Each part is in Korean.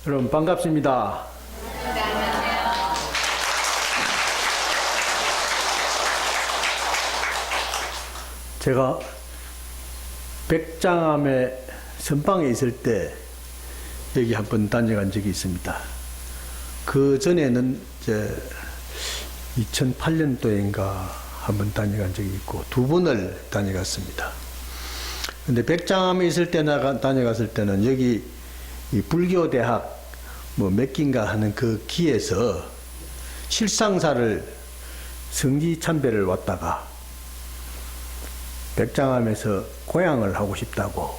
여러분 반갑습니다. 제가 백장암의 선방에 있을 때 여기 한번 다녀간 적이 있습니다. 그 전에는 2008년도인가 한번 다녀간 적이 있고 두 번을 다녀갔습니다. 근데 백장암에 있을 때 다녀갔을 때는 여기 이 불교대학 몇 기인가 하는 그 기에서 실상사를 성지 참배를 왔다가 백장암에서 고향을 하고 싶다고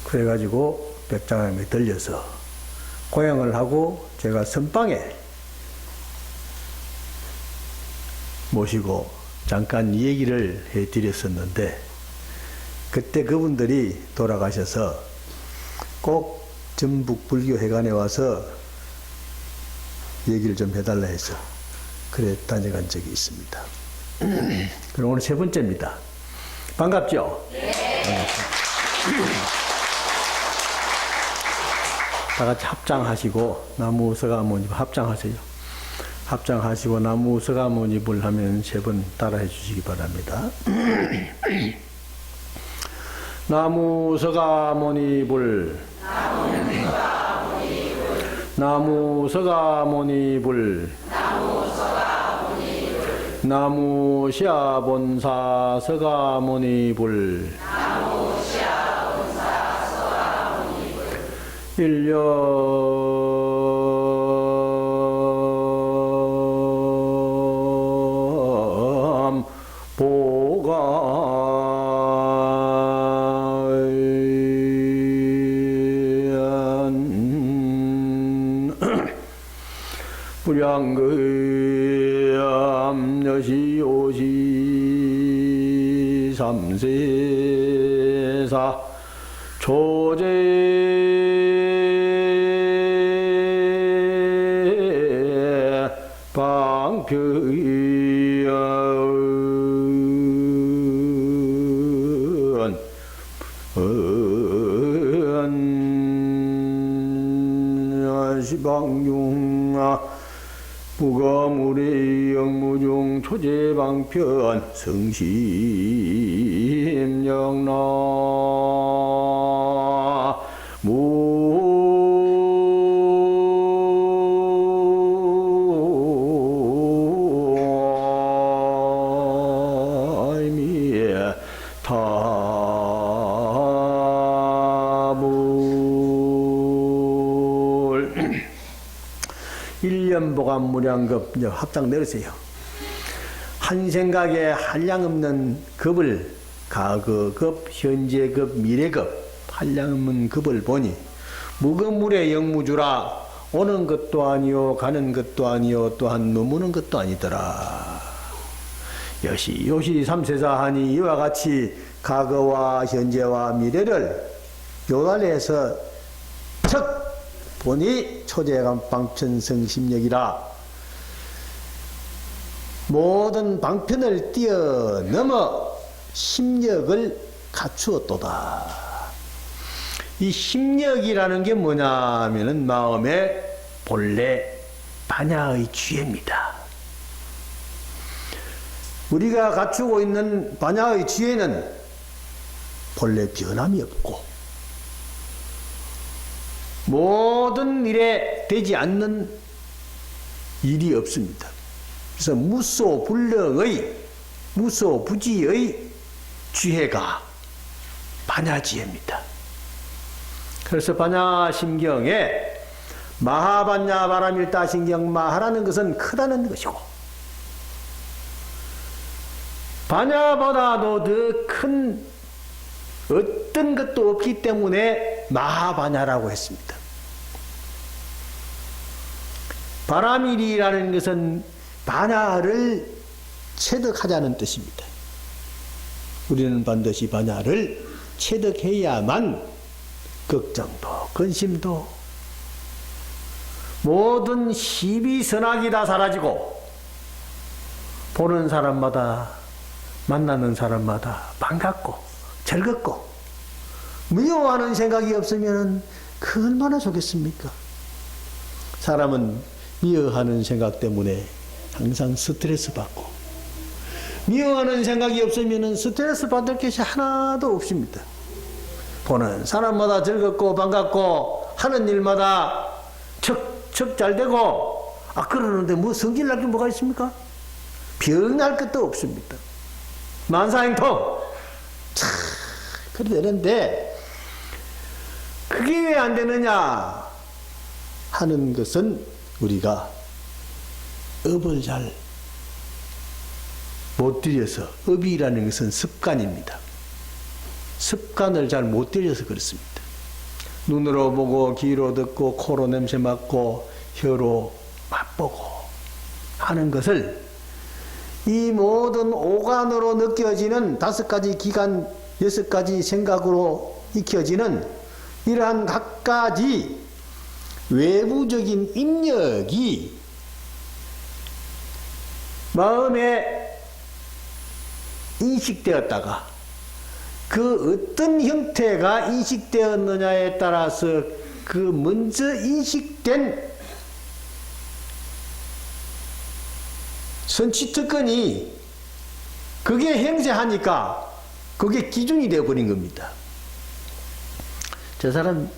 그래가지고 백장암에 들려서 고향을 하고 제가 선방에 모시고 잠깐 얘기를 해드렸었는데 그때 그분들이 돌아가셔서 꼭 전북 불교회관에 와서 얘기를 좀 해달라 해서 그래 다녀간 적이 있습니다. 그럼 오늘 세 번째입니다. 반갑죠? 네. 반갑습니다. 다 같이 합장하시고 나무 서가모니 합장하세요. 합장하시고 나무 서가모니불 하면 세 번 따라해 주시기 바랍니다. 나무 서가모니불 나무 서가모니불 나무 시아본사 서가모니불 일념 보관 불양금 여시오시 삼세사 조제 방편 시방융아 무거무리 영무중 초제방편 성심영나 무아이미에 타불 일념보감무량급 합장 내리세요. 한 생각에 한량없는 급을 과거급, 현재급, 미래급 한량없는 급을 보니 무거물의 영무주라 오는 것도 아니요 가는 것도 아니요 또한 머무는 것도 아니더라. 여시 삼세사하니 이와 같이 과거와 현재와 미래를 요달해서 척 보니 초제감 방편성심력이라 모든 방편을 뛰어넘어 심력을 갖추었도다. 이 심력이라는 게 뭐냐 하면은 마음의 본래 반야의 지혜입니다. 우리가 갖추고 있는 반야의 지혜는 본래 변함이 없고 모든 일에 되지 않는 일이 없습니다. 그래서 무소불능의 무소부지의 지혜가 반야지혜입니다. 그래서 반야심경에 마하반야 바라밀다신경 마하라는 것은 크다는 것이고 반야보다도 더 큰 어떤 것도 없기 때문에 마하반야라고 했습니다. 바라밀이라는 것은 반야를 체득하자는 뜻입니다. 우리는 반드시 반야를 체득해야만 걱정도 근심도 모든 시비선악이 다 사라지고 보는 사람마다 만나는 사람마다 반갑고 즐겁고 미워하는 생각이 없으면 그 얼마나 좋겠습니까? 사람은 미워하는 생각 때문에 항상 스트레스 받고, 미워하는 생각이 없으면 스트레스 받을 것이 하나도 없습니다. 보는 사람마다 즐겁고 반갑고 하는 일마다 척척 잘 되고, 그러는데 뭐 성질 날 게 뭐가 있습니까? 병날 것도 없습니다. 만사행통. 참 그러는데 그게 왜 안 되느냐 하는 것은 우리가 업을 잘 못 들여서, 업이라는 것은 습관입니다. 습관을 잘 못 들여서 그렇습니다. 눈으로 보고 귀로 듣고 코로 냄새 맡고 혀로 맛보고 하는 것을 이 모든 오감으로 느껴지는 5가지 기관, 6가지 생각으로 익혀지는 이러한 각가지 외부적인 입력이 마음에 인식되었다가 그 어떤 형태가 인식되었느냐에 따라서 그 먼저 인식된 선취특권이 그게 행세하니까 그게 기준이 되어버린 겁니다. 저 사람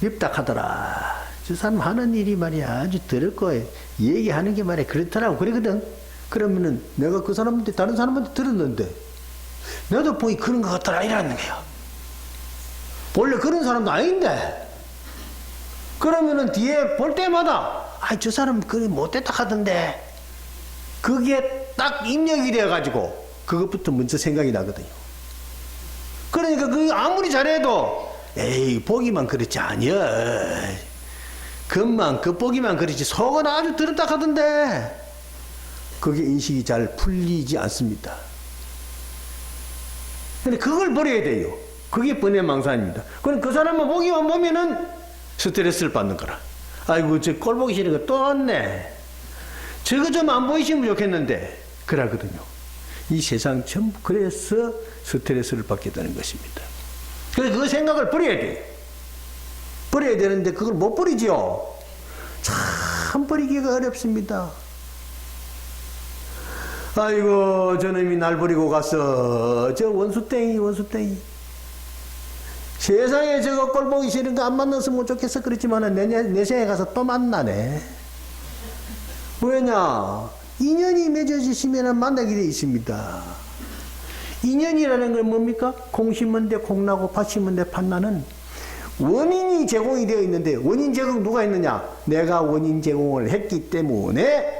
밉다하더라. 저 사람 하는 일이 말이야 아주 더럽고 얘기하는 게 말이야 그렇더라고. 그러거든. 그러면은 내가 그 사람한테 다른 사람한테 들었는데 나도 보기 그런 것 같더라 이라는 거야. 원래 그런 사람도 아닌데. 그러면은 뒤에 볼 때마다 저 사람 그래 못됐다 하던데, 그게 딱 입력이 돼가지고 그것부터 먼저 생각이 나거든요. 그러니까 그 아무리 잘해도 에이 보기만 그렇지 아니야. 겉만 겉보기만 그렇지 속은 아주 더럽다 하던데, 그게 인식이 잘 풀리지 않습니다. 근데 그걸 버려야 돼요. 그게 번외망상입니다. 그럼 그 사람만 보기만 보면은 스트레스를 받는 거라. 아이고 저 꼴 보기 싫은 거 또 왔네. 저거 좀 안 보이시면 좋겠는데 그러거든요. 이 세상 전부 그래서 스트레스를 받게 되는 것입니다. 그래서 그 생각을 버려야 돼요. 버려야 되는데 그걸 못 버리죠. 참 버리기가 어렵습니다. 아이고 저놈이 날 버리고 갔어. 저 원수땡이. 세상에 저거 꼴 보기 싫은 거 안 만났으면 좋겠어. 그렇지만 내 생에 가서 또 만나네. 왜냐? 인연이 맺어지시면 만나게 되어 있습니다. 인연이라는 건 뭡니까? 콩 심은 데 콩 나고 팥 심은 데 팥 나는 원인이 제공이 되어 있는데, 원인 제공 누가 했느냐? 내가 원인 제공을 했기 때문에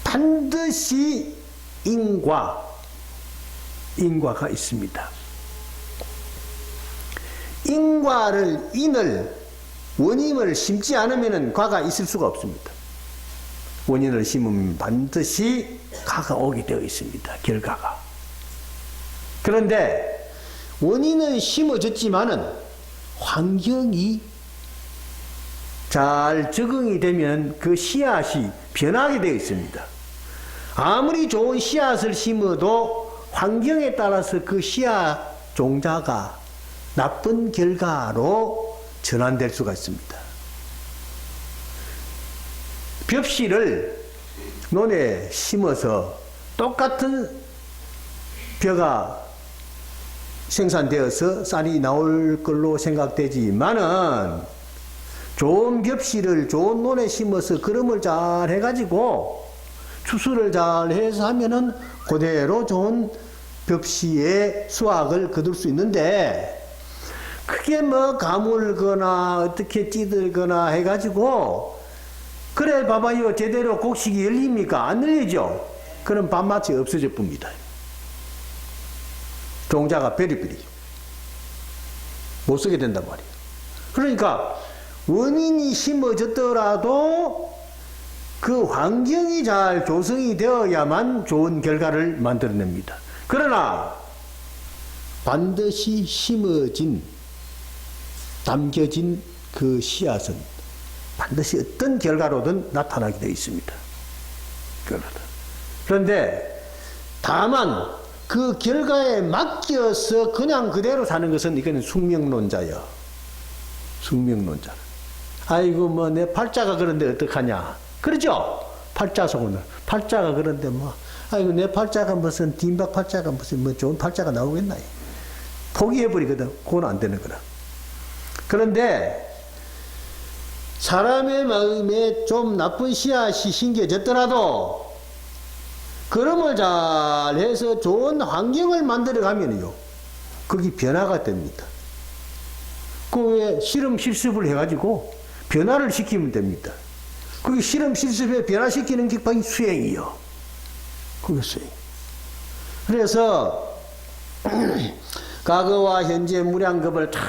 반드시 인과가 있습니다. 인을 원인을 심지 않으면 과가 있을 수가 없습니다. 원인을 심으면 반드시 과가 오게 되어 있습니다. 결과가. 그런데 원인은 심어졌지만은 환경이 잘 적응이 되면 그 씨앗이 변하게 되어 있습니다. 아무리 좋은 씨앗을 심어도 환경에 따라서 그 씨앗 종자가 나쁜 결과로 전환될 수가 있습니다. 벽씨를 논에 심어서 똑같은 벼가 생산되어서 쌀이 나올 걸로 생각되지만은, 좋은 벽씨를 좋은 논에 심어서 그름을 잘 해가지고 추수를 잘 해서 하면은 그대로 좋은 벽씨의 수확을 거둘 수 있는데, 크게 뭐 가물거나 어떻게 찌들거나 해가지고 그래 봐봐요 제대로 곡식이 열립니까? 안 열리죠? 그럼 밥맛이 없어져 뿝니다. 종자가 베리베리 못 쓰게 된단 말이에요. 그러니까 원인이 심어졌더라도 그 환경이 잘 조성이 되어야만 좋은 결과를 만들어냅니다. 그러나 반드시 심어진, 담겨진 그 씨앗은 반드시 어떤 결과로든 나타나게 되어 있습니다. 그런데 다만 그 결과에 맡겨서 그냥 그대로 사는 것은 이거는 숙명론자예요. 숙명론자. 아이고 뭐 내 팔자가 그런데 어떡하냐. 그러죠? 팔자 속은 팔자가 그런데 뭐 아이고 내 팔자가 무슨 뒷박 팔자가 무슨 뭐 좋은 팔자가 나오겠나. 포기해버리거든. 그건 안 되는 거라. 그런데 사람의 마음에 좀 나쁜 씨앗이 심겨졌더라도 그럼을 잘 해서 좋은 환경을 만들어 가면요 거기 변화가 됩니다. 그 외에 실험 실습을 해가지고 변화를 시키면 됩니다. 그게 실험 실습에 변화시키는 게 바로 수행이요. 그게 수행. 그래서 과거와 현재 무량겁을 다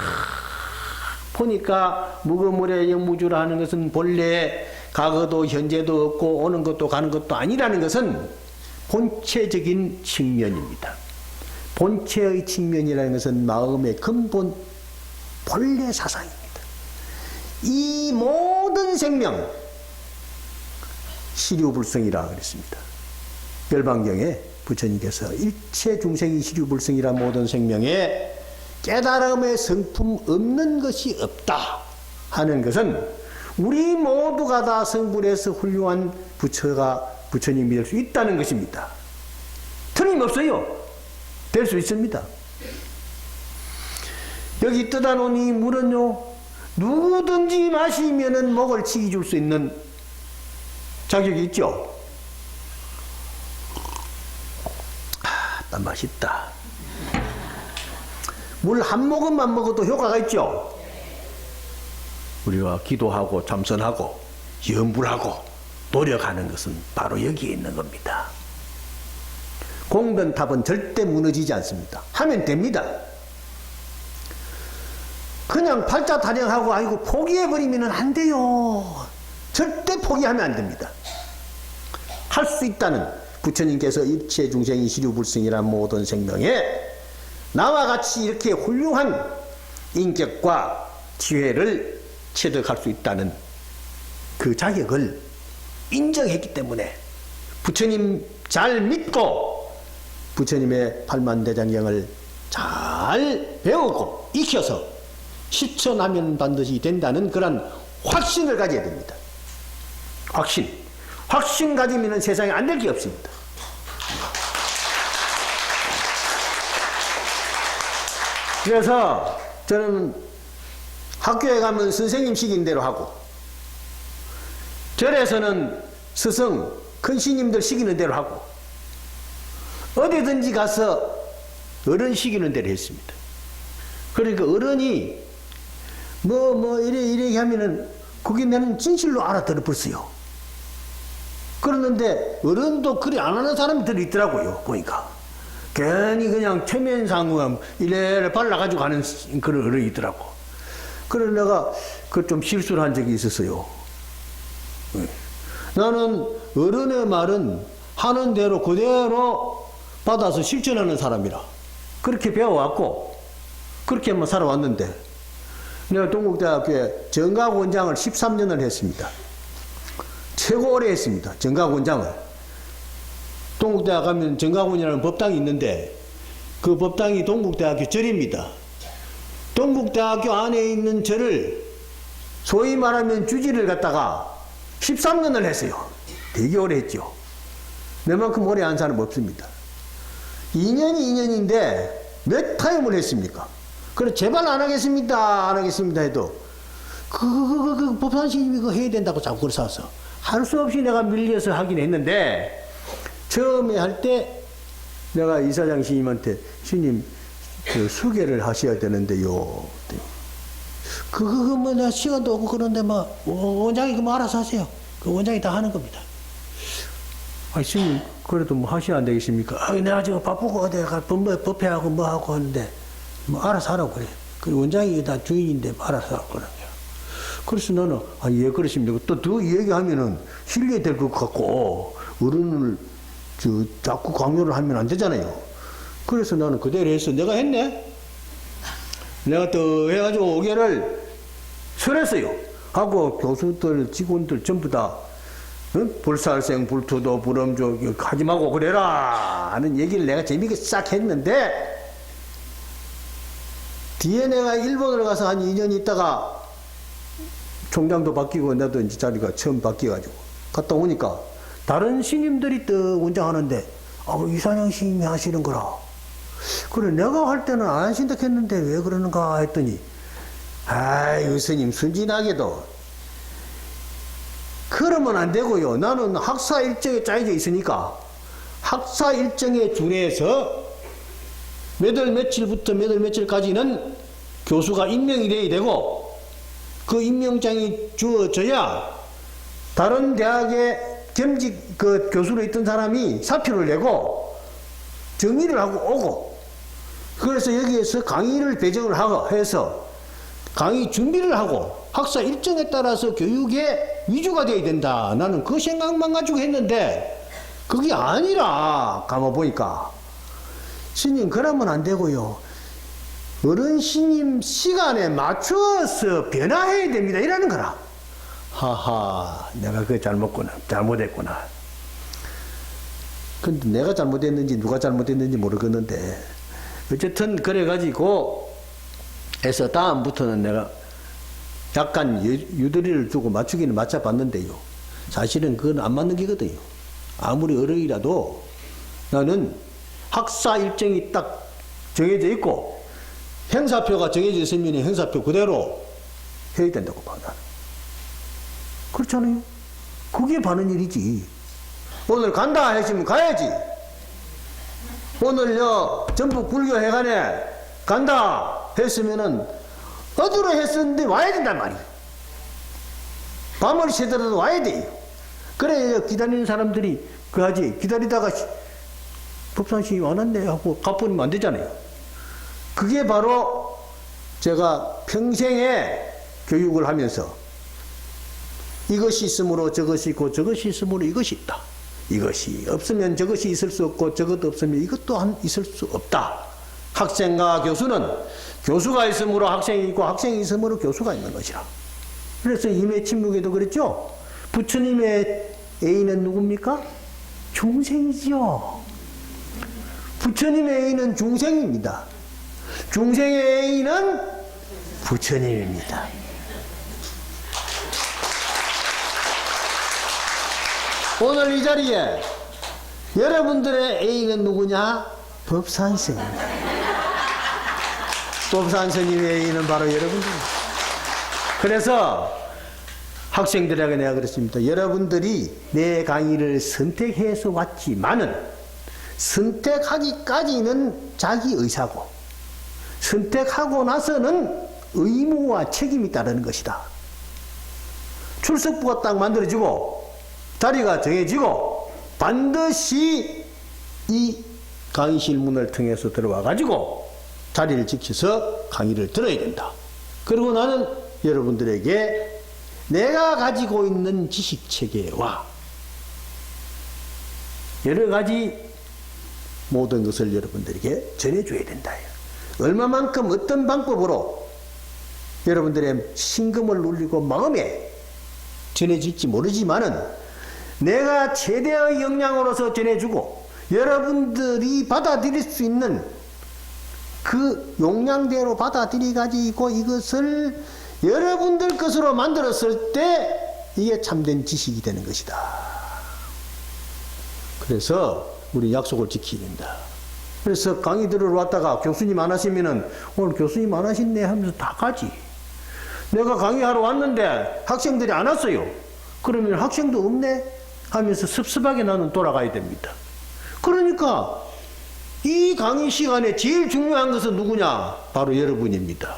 보니까 무거물의 영무주라 하는 것은 본래 과거도 현재도 없고 오는 것도 가는 것도 아니라는 것은 본체적인 측면입니다. 본체의 측면이라는 것은 마음의 근본 본래 사상입니다. 이 모든 생명 시류불성이라 그랬습니다. 열반경에 부처님께서 일체 중생이 시류불성이라 모든 생명에 깨달음의 성품 없는 것이 없다 하는 것은 우리 모두가 다 성불해서 훌륭한 부처님이 될 수 있다는 것입니다. 틀림없어요. 될 수 있습니다. 여기 떠다 놓은 이 물은요 누구든지 마시면은 목을 치기 줄 수 있는 자격이 있죠. 딱 맛있다. 물 한 모금만 먹어도 효과가 있죠. 우리가 기도하고 참선하고 염불하고 노력하는 것은 바로 여기에 있는 겁니다. 공변탑은 절대 무너지지 않습니다. 하면 됩니다. 그냥 팔자 타령하고 아이고 포기해버리면 안 돼요. 절대 포기하면 안 됩니다. 할 수 있다는 부처님께서 일체 중생이 시류불성이란 모든 생명에 나와 같이 이렇게 훌륭한 인격과 지혜를 체득할 수 있다는 그 자격을 인정했기 때문에 부처님 잘 믿고 부처님의 팔만대장경을 잘 배우고 익혀서 실천하면 반드시 된다는 그런 확신을 가져야 됩니다. 확신 가지면 세상에 안 될 게 없습니다. 그래서 저는 학교에 가면 선생님 시킨 대로 하고 절에서는 스승 큰 스님들 시키는 대로 하고 어디든지 가서 어른 시키는 대로 했습니다. 그러니까 어른이 이래 하면은 그게 나는 진실로 알아들어 버렸어요. 그러는데 어른도 그리 안 하는 사람들이 있더라고요. 보니까 괜히 그냥 체면상으로 이래 발라가지고 가는 그런 어른이 있더라고. 그래서 내가 그 좀 실수를 한 적이 있었어요. 나는 어른의 말은 하는 대로 그대로 받아서 실천하는 사람이라 그렇게 배워왔고 그렇게만 살아왔는데 내가 동국대학교에 정각원장을 13년을 했습니다. 최고 오래 했습니다. 정각원장을. 동국대학 가면 정각원이라는 법당이 있는데 그 법당이 동국대학교 절입니다. 동국대학교 안에 있는 절을 소위 말하면 주지를 갖다가 13년을 했어요. 되게 오래 했죠. 내만큼 오래 한 사람 없습니다. 2년이 2년인데 몇 타임을 했습니까? 그래 제발 안 하겠습니다. 안 하겠습니다 해도 그 법산스님이 그거 해야 된다고 자꾸 그래서 할 수 없이 내가 밀려서 하긴 했는데 처음에 할 때 내가 이사장 스님한테 스님 그 수계를 하셔야 되는데요. 그거 뭐 나 시간도 없고 그런데 뭐 원장이 그뭐 알아서 하세요. 그 원장이 다 하는 겁니다. 아니 스님 그래도 뭐 하셔야 안 되겠습니까? 아 내가 지금 바쁘고 어디 가 법회하고 뭐 하고 하는데 뭐 알아서 하라고 그래. 그 원장이 다 주인인데 뭐 알아서 하라고 그러는 거야. 그래서 나는 예 그러십니까? 또 더 얘기하면은 실례될 것 같고 어른을 자꾸 강요를 하면 안 되잖아요. 그래서 나는 그대로 해서 내가 했네. 내가 또 해가지고 5개를 설했어요. 하고 교수들 직원들 전부 다 불살생 불투도 불엄조 하지 말고 그래라 하는 얘기를 내가 재미있게 싹 했는데 뒤에 내가 일본으로 가서 한 2년 있다가 총장도 바뀌고 나도 이제 자리가 처음 바뀌어가지고 갔다 오니까 다른 스님들이 또 원장하는데 이산양 스님이 하시는 거라. 그래 내가 할 때는 안 하신다 했는데 왜 그러는가 했더니 아이 스님 순진하게도 그러면 안 되고요. 나는 학사 일정에 짜여져 있으니까 학사 일정에 준해서 몇 월 며칠부터 몇 월 며칠까지는 교수가 임명이 돼야 되고 그 임명장이 주어져야 다른 대학에 겸직 그 교수로 있던 사람이 사표를 내고 정의를 하고 오고 그래서 여기에서 강의를 배정을 하고 해서 강의 준비를 하고 학사 일정에 따라서 교육의 위주가 돼야 된다. 나는 그 생각만 가지고 했는데 그게 아니라 가만보니까 스님 그러면 안 되고요. 어른 스님 시간에 맞추어서 변화해야 됩니다. 이라는 거라. 하하 내가 그거 잘못했구나. 근데 내가 잘못했는지 누가 잘못했는지 모르겠는데 어쨌든 그래가지고 해서 다음부터는 내가 약간 유도리를 두고 맞추기는 맞춰봤는데요. 사실은 그건 안 맞는 게거든요. 아무리 어른이라도 나는 학사 일정이 딱 정해져 있고 행사표가 정해져 있으면 행사표 그대로 해야 된다고 봐 나는. 그렇잖아요. 그게 바른 일이지. 오늘 간다 했으면 가야지. 오늘요 전북 불교회관에 간다 했으면은 어디로 했었는데 와야 된단 말이에요. 밤을 새더라도 와야 돼요. 그래 기다리는 사람들이 그하지 기다리다가 법산스님이 안 왔네 하고 가버리면 안 되잖아요. 그게 바로 제가 평생에 교육을 하면서 이것이 있으므로 저것이 있고 저것이 있으므로 이것이 있다. 이것이 없으면 저것이 있을 수 없고 저것도 없으면 이것도 있을 수 없다. 학생과 교수는 교수가 있으므로 학생이 있고 학생이 있으므로 교수가 있는 것이라. 그래서 임해침묵에도 그랬죠. 부처님의 애인은 누굽니까? 중생이지요. 부처님의 애인은 중생입니다. 중생의 애인은 부처님입니다. 오늘 이 자리에 여러분들의 애인은 누구냐? 법산스님입니다. 법산스님의 애인은 바로 여러분들입니다. 그래서 학생들에게 내가 그랬습니다. 여러분들이 내 강의를 선택해서 왔지만은 선택하기까지는 자기 의사고 선택하고 나서는 의무와 책임이 따르는 것이다. 출석부가 딱 만들어지고 자리가 정해지고 반드시 이 강의실 문을 통해서 들어와 가지고 자리를 지켜서 강의를 들어야 된다. 그리고 나는 여러분들에게 내가 가지고 있는 지식체계와 여러 가지 모든 것을 여러분들에게 전해줘야 된다. 얼마만큼 어떤 방법으로 여러분들의 심금을 울리고 마음에 전해질지 모르지만은 내가 최대의 역량으로서 전해주고 여러분들이 받아들일 수 있는 그 용량대로 받아들여가지고 이것을 여러분들 것으로 만들었을 때 이게 참된 지식이 되는 것이다. 그래서 우리 약속을 지켜야 된다. 그래서 강의 들으러 왔다가 교수님 안 하시면은 오늘 교수님 안 하셨네 하면서 다 가지. 내가 강의하러 왔는데 학생들이 안 왔어요. 그러면 학생도 없네 하면서 섭섭하게 나는 돌아가야 됩니다. 그러니까 이 강의 시간에 제일 중요한 것은 누구냐? 바로 여러분입니다.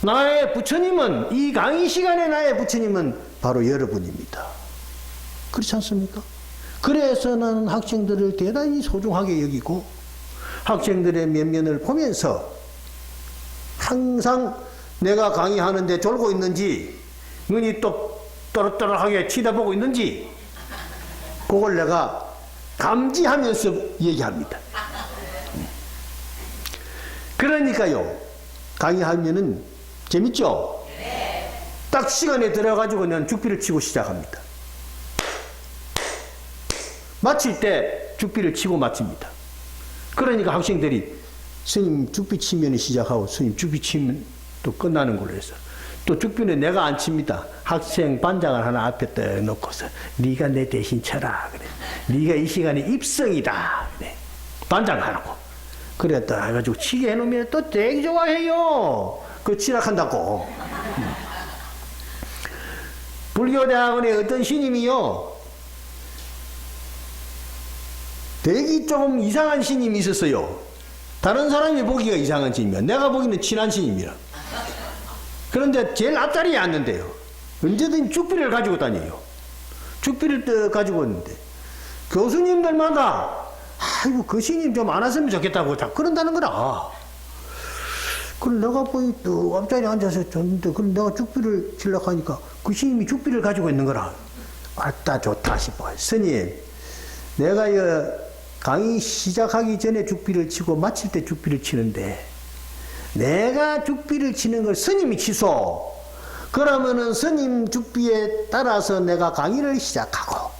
나의 부처님은 이 강의 시간에 나의 부처님은 바로 여러분입니다. 그렇지 않습니까? 그래서 나는 학생들을 대단히 소중하게 여기고 학생들의 면면을 보면서 항상 내가 강의하는데 졸고 있는지 눈이 또 또렷또렷하게 치다보고 있는지 그걸 내가 감지하면서 얘기합니다. 그러니까요 강의하면은 재밌죠? 딱 시간에 들어가지고 난 죽비를 치고 시작합니다. 마칠 때 죽비를 치고 마칩니다. 그러니까 학생들이 스님 죽비 치면 시작하고 스님 죽비 치면 또 끝나는 걸로 해서 또 죽비는 내가 안 칩니다. 학생 반장을 하나 앞에 딱 놓고서 네가 내 대신 쳐라 그래. 네가 이 시간에 입성이다 그래. 반장 하라고. 그래 또 해가지고 치게 해놓으면 또 되게 좋아해요. 그 치락한다고. 불교대학원에 어떤 신임이요, 되게 좀 이상한 신임이 있었어요. 다른 사람이 보기가 이상한 신임이야. 내가 보기는 친한 신임이야. 그런데 제일 앞자리에 앉는데요. 언제든 죽비를 가지고 다녀요. 죽비를 가지고 있는데 교수님들마다 아이고 그 신임 좀 안 왔으면 좋겠다고 다 그런다는 거라. 그럼 내가 보니 또 앞자리에 앉아서 줬는데 그럼 내가 죽비를 치려고 하니까 그 신임이 죽비를 가지고 있는 거라. 아따 좋다 싶어. 스님, 내가 강의 시작하기 전에 죽비를 치고 마칠 때 죽비를 치는데 내가 죽비를 치는 걸 스님이 치소. 그러면은 스님 죽비에 따라서 내가 강의를 시작하고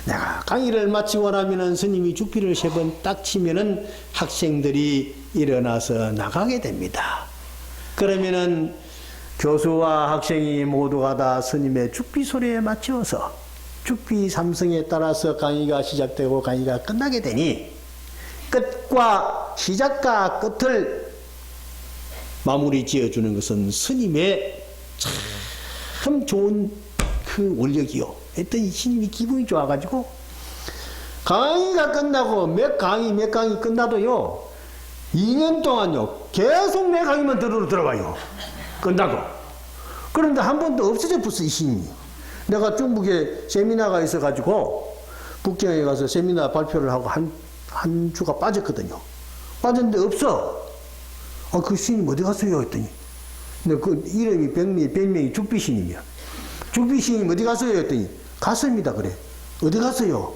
내가 강의를 마치고 나면은 스님이 죽비를 3번 딱 치면은 학생들이 일어나서 나가게 됩니다. 그러면은 교수와 학생이 모두가 다 스님의 죽비 소리에 맞춰서 죽비 3성에 따라서 강의가 시작되고 강의가 끝나게 되니 끝과 시작과 끝을 마무리 지어주는 것은 스님의 참 좋은 그 원력이요. 했더니 스님이 기분이 좋아가지고 강의가 끝나고 몇 강의 끝나도요 2년 동안요 계속 내 강의만 들어봐요. 끝나고. 그런데 한 번도 없어져 버렸어 이 스님이. 내가 중국에 세미나가 있어가지고 북경에 가서 세미나 발표를 하고 한 주가 빠졌거든요. 빠졌는데 없어. 아, 그 스님 어디 갔어요? 했더니. 근데 그 이름이 백명이 죽비스님이야. 죽비스님 어디 갔어요? 했더니 갔습니다. 그래. 어디 갔어요?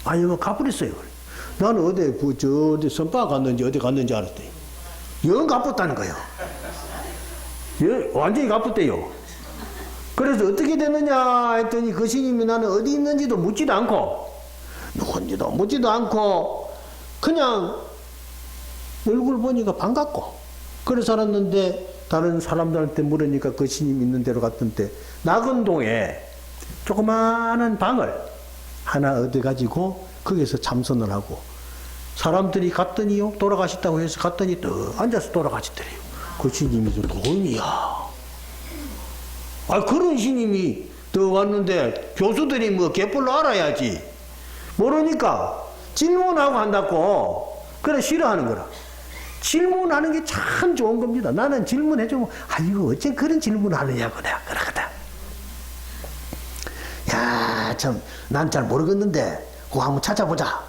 아니, 뭐 가버렸어요. 그래. 나는 어디 선바 갔는지 어디 갔는지 알았더니 영 가버렸다는 거예요. 완전히 가버렸대요. 그래서 어떻게 됐느냐 했더니 그 스님이 나는 어디 있는지도 묻지도 않고 누군지도 묻지도 않고 그냥 얼굴 보니까 반갑고 그래 살았는데 다른 사람들한테 물으니까 그 스님 있는 데로 갔던데 낙원동에 조그마한 방을 하나 얻어가지고 거기서 참선을 하고 사람들이 갔더니요 돌아가셨다고 해서 갔더니 또 앉아서 돌아가시더래요. 그 스님이 도인이야. 아, 그런 스님이 더 왔는데 교수들이 뭐 개뿔로 알아야지. 모르니까 질문하고 한다고. 그래, 싫어하는 거라. 질문하는 게 참 좋은 겁니다. 나는 질문해주면, 아이고, 어째 그런 질문을 하느냐고 내가 그러거든. 야, 참, 난 잘 모르겠는데, 그거 한번 찾아보자.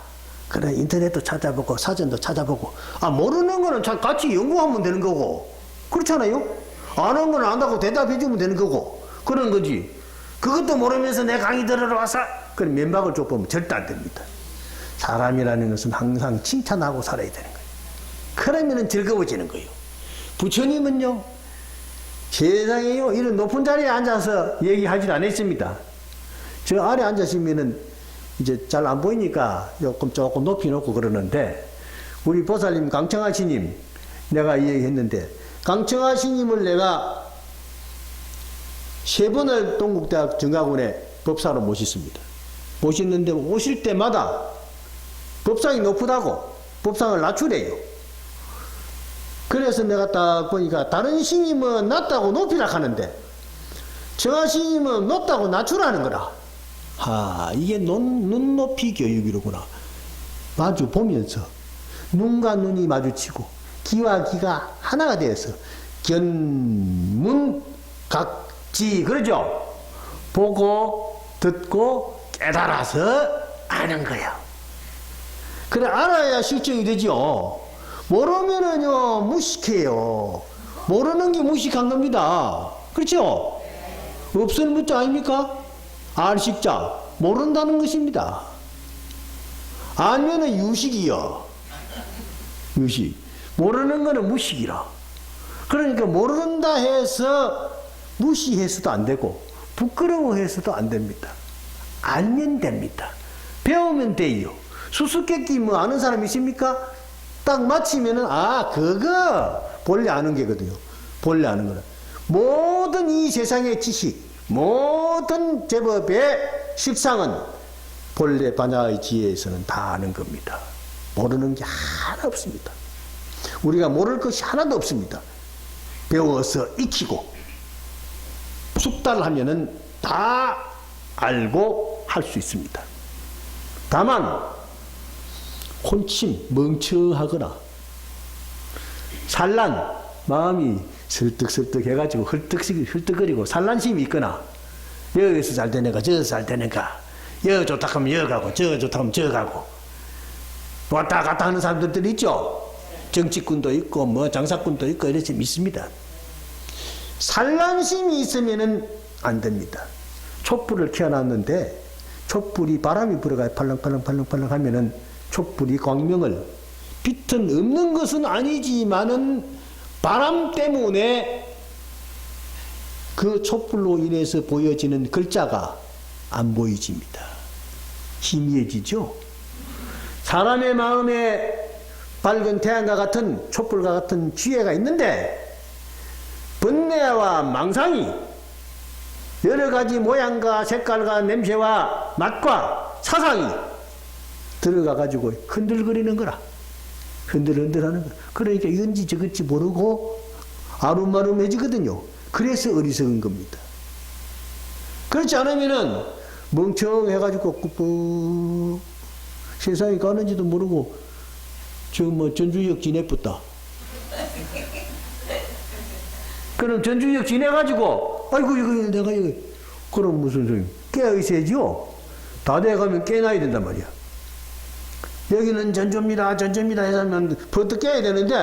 그래, 인터넷도 찾아보고, 사전도 찾아보고. 아, 모르는 거는 같이 연구하면 되는 거고. 그렇잖아요? 아는 건 안다고 대답해주면 되는 거고 그런 거지. 그것도 모르면서 내 강의 들으러 와서 그럼 면박을 쫓보면 절대 안 됩니다. 사람이라는 것은 항상 칭찬하고 살아야 되는 거예요. 그러면 즐거워지는 거예요. 부처님은요 세상에요 이런 높은 자리에 앉아서 얘기하지도 않았습니다. 저 아래 앉으시면은 이제 잘 안 보이니까 조금 높이 놓고 그러는데 우리 보살님 강청하 스님 내가 이 얘기 했는데 강청하 스님을 내가 3번을 동국대학 정각원에 법사로 모셨습니다. 모셨는데 오실 때마다 법상이 높다고 법상을 낮추래요. 그래서 내가 딱 보니까 다른 스님은 낮다고 높이라 하는데 청하 스님은 높다고 낮추라는 거라. 이게 눈높이 교육이로구나. 마주 보면서 눈과 눈이 마주치고 기와 기가 하나가 되어서 견문각지 그러죠. 보고 듣고 깨달아서 아는 거예요. 그래 알아야 실증이 되죠. 모르면은요 무식해요. 모르는 게 무식한 겁니다. 그렇죠? 없을 무자 아닙니까? 알식자 모른다는 것입니다. 알면은 유식이요. 유식. 모르는 거는 무식이라. 그러니까 모른다 해서 무시해서도 안 되고 부끄러워해서도 안 됩니다. 알면 됩니다. 배우면 돼요. 수수께끼 뭐 아는 사람 있습니까? 딱 맞히면은 그거 본래 아는 게거든요. 본래 아는 거는 모든 이 세상의 지식, 모든 제법의 실상은 본래 반야의 지혜에서는 다 아는 겁니다. 모르는 게 하나 없습니다. 우리가 모를 것이 하나도 없습니다. 배워서 익히고 숙달하면은 다 알고 할 수 있습니다. 다만 혼침, 멍청하거나 산란, 마음이 설득설득 해가지고 헐떡거리고 산란심이 있거나 여기서 잘 되는가 저기서 잘 되는가 여기 좋다 하면 여기 가고 저기 좋다 하면 저기 가고 왔다 갔다 하는 사람들이 있죠. 정치꾼도 있고 뭐 장사꾼도 있고 이렇게 있습니다. 산란심이 있으면은 안 됩니다. 촛불을 켜놨는데 촛불이 바람이 불어가 팔랑팔랑 하면은 촛불이 광명을 빛은 없는 것은 아니지만은 바람 때문에 그 촛불로 인해서 보여지는 글자가 안 보이집니다. 희미해지죠. 사람의 마음에 밝은 태양과 같은 촛불과 같은 지혜가 있는데 번뇌와 망상이 여러 가지 모양과 색깔과 냄새와 맛과 사상이 들어가 가지고 흔들거리는 거라. 흔들흔들하는 거라. 그러니까 이건지 저건지 모르고 아름아름해지거든요. 그래서 어리석은 겁니다. 그렇지 않으면은 멍청해가지고 꾹꾹 세상에 가는지도 모르고 저 뭐 전주역 지내붙다. 그럼 전주역 지내가지고 아이고 이거 내가 이거 그럼 무슨 소리 깨어 있어야죠. 다 돼가면 깨놔야 된단 말이야. 여기는 전주입니다 해서면 버뜩 깨야 되는데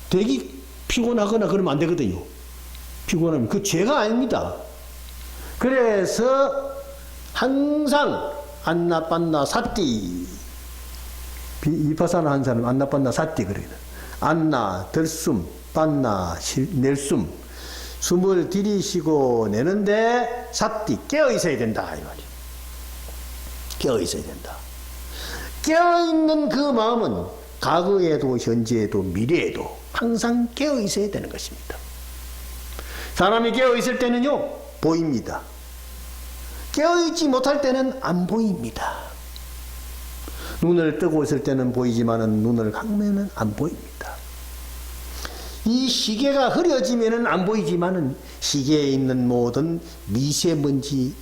되게 피곤하거나 그러면 안 되거든요. 피곤하면 그 죄가 아닙니다. 그래서 항상 안나빤나 사띠 이파사나 한 사람 안나빤나 사띠 그러거든. 안나 들숨 빤나 낼숨 숨을 들이쉬고 내는데 사띠 깨어 있어야 된다 이 말이야. 깨어 있어야 된다. 깨어 있는 그 마음은 과거에도 현재에도 미래에도 항상 깨어 있어야 되는 것입니다. 사람이 깨어 있을 때는요 보입니다. 깨어 있지 못할 때는 안 보입니다. 눈을 뜨고 있을 때는 보이지만은 눈을 감으면은 안 보입니다. 이 시계가 흐려지면은 안 보이지만은 시계에 있는 모든 미세먼지마저도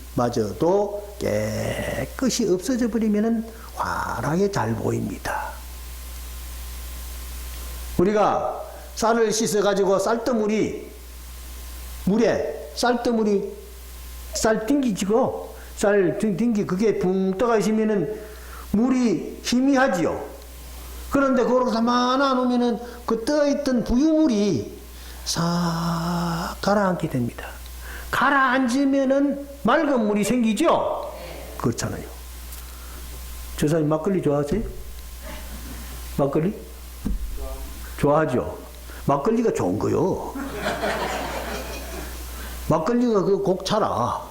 깨끗이 없어져 버리면은 환하게 잘 보입니다. 우리가 쌀을 씻어 가지고 쌀뜨물이 물에 쌀뜨물이 쌀 띵기지고 쌀 띵기 그게 붕 떠가 있으면은 물이 희미하지요. 그런데 그걸 가만히 놓으면은 그 떠있던 부유물이 싹 가라앉게 됩니다. 가라앉으면은 맑은 물이 생기죠? 그렇잖아요. 저 사람이 막걸리 좋아하세요? 막걸리? 좋아하죠? 막걸리가 좋은 거요. 막걸리가 그 곡차라.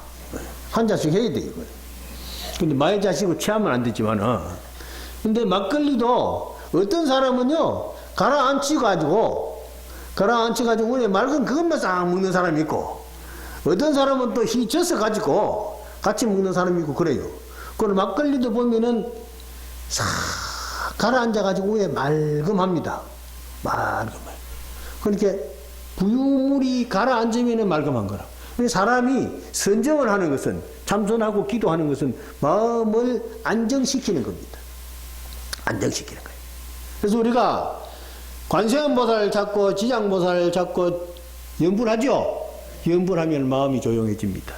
한 잔씩 해야 돼, 이거. 근데 많이 자시고 취하면 안 되지만은. 근데 막걸리도 어떤 사람은요, 가라앉혀가지고 원래 맑은 그것만 싹 먹는 사람이 있고, 어떤 사람은 또 휘쳐서가지고 같이 먹는 사람이 있고 그래요. 그리고 막걸리도 보면은 싹 가라앉아가지고 위에 맑음합니다. 맑음. 그러니까 부유물이 가라앉으면 맑음한 거라. 사람이 선정을 하는 것은 참선하고 기도하는 것은 마음을 안정시키는 겁니다. 안정시키는 거예요. 그래서 우리가 관세음보살 찾고 지장보살 찾고 염불하죠? 염불하면 마음이 조용해집니다.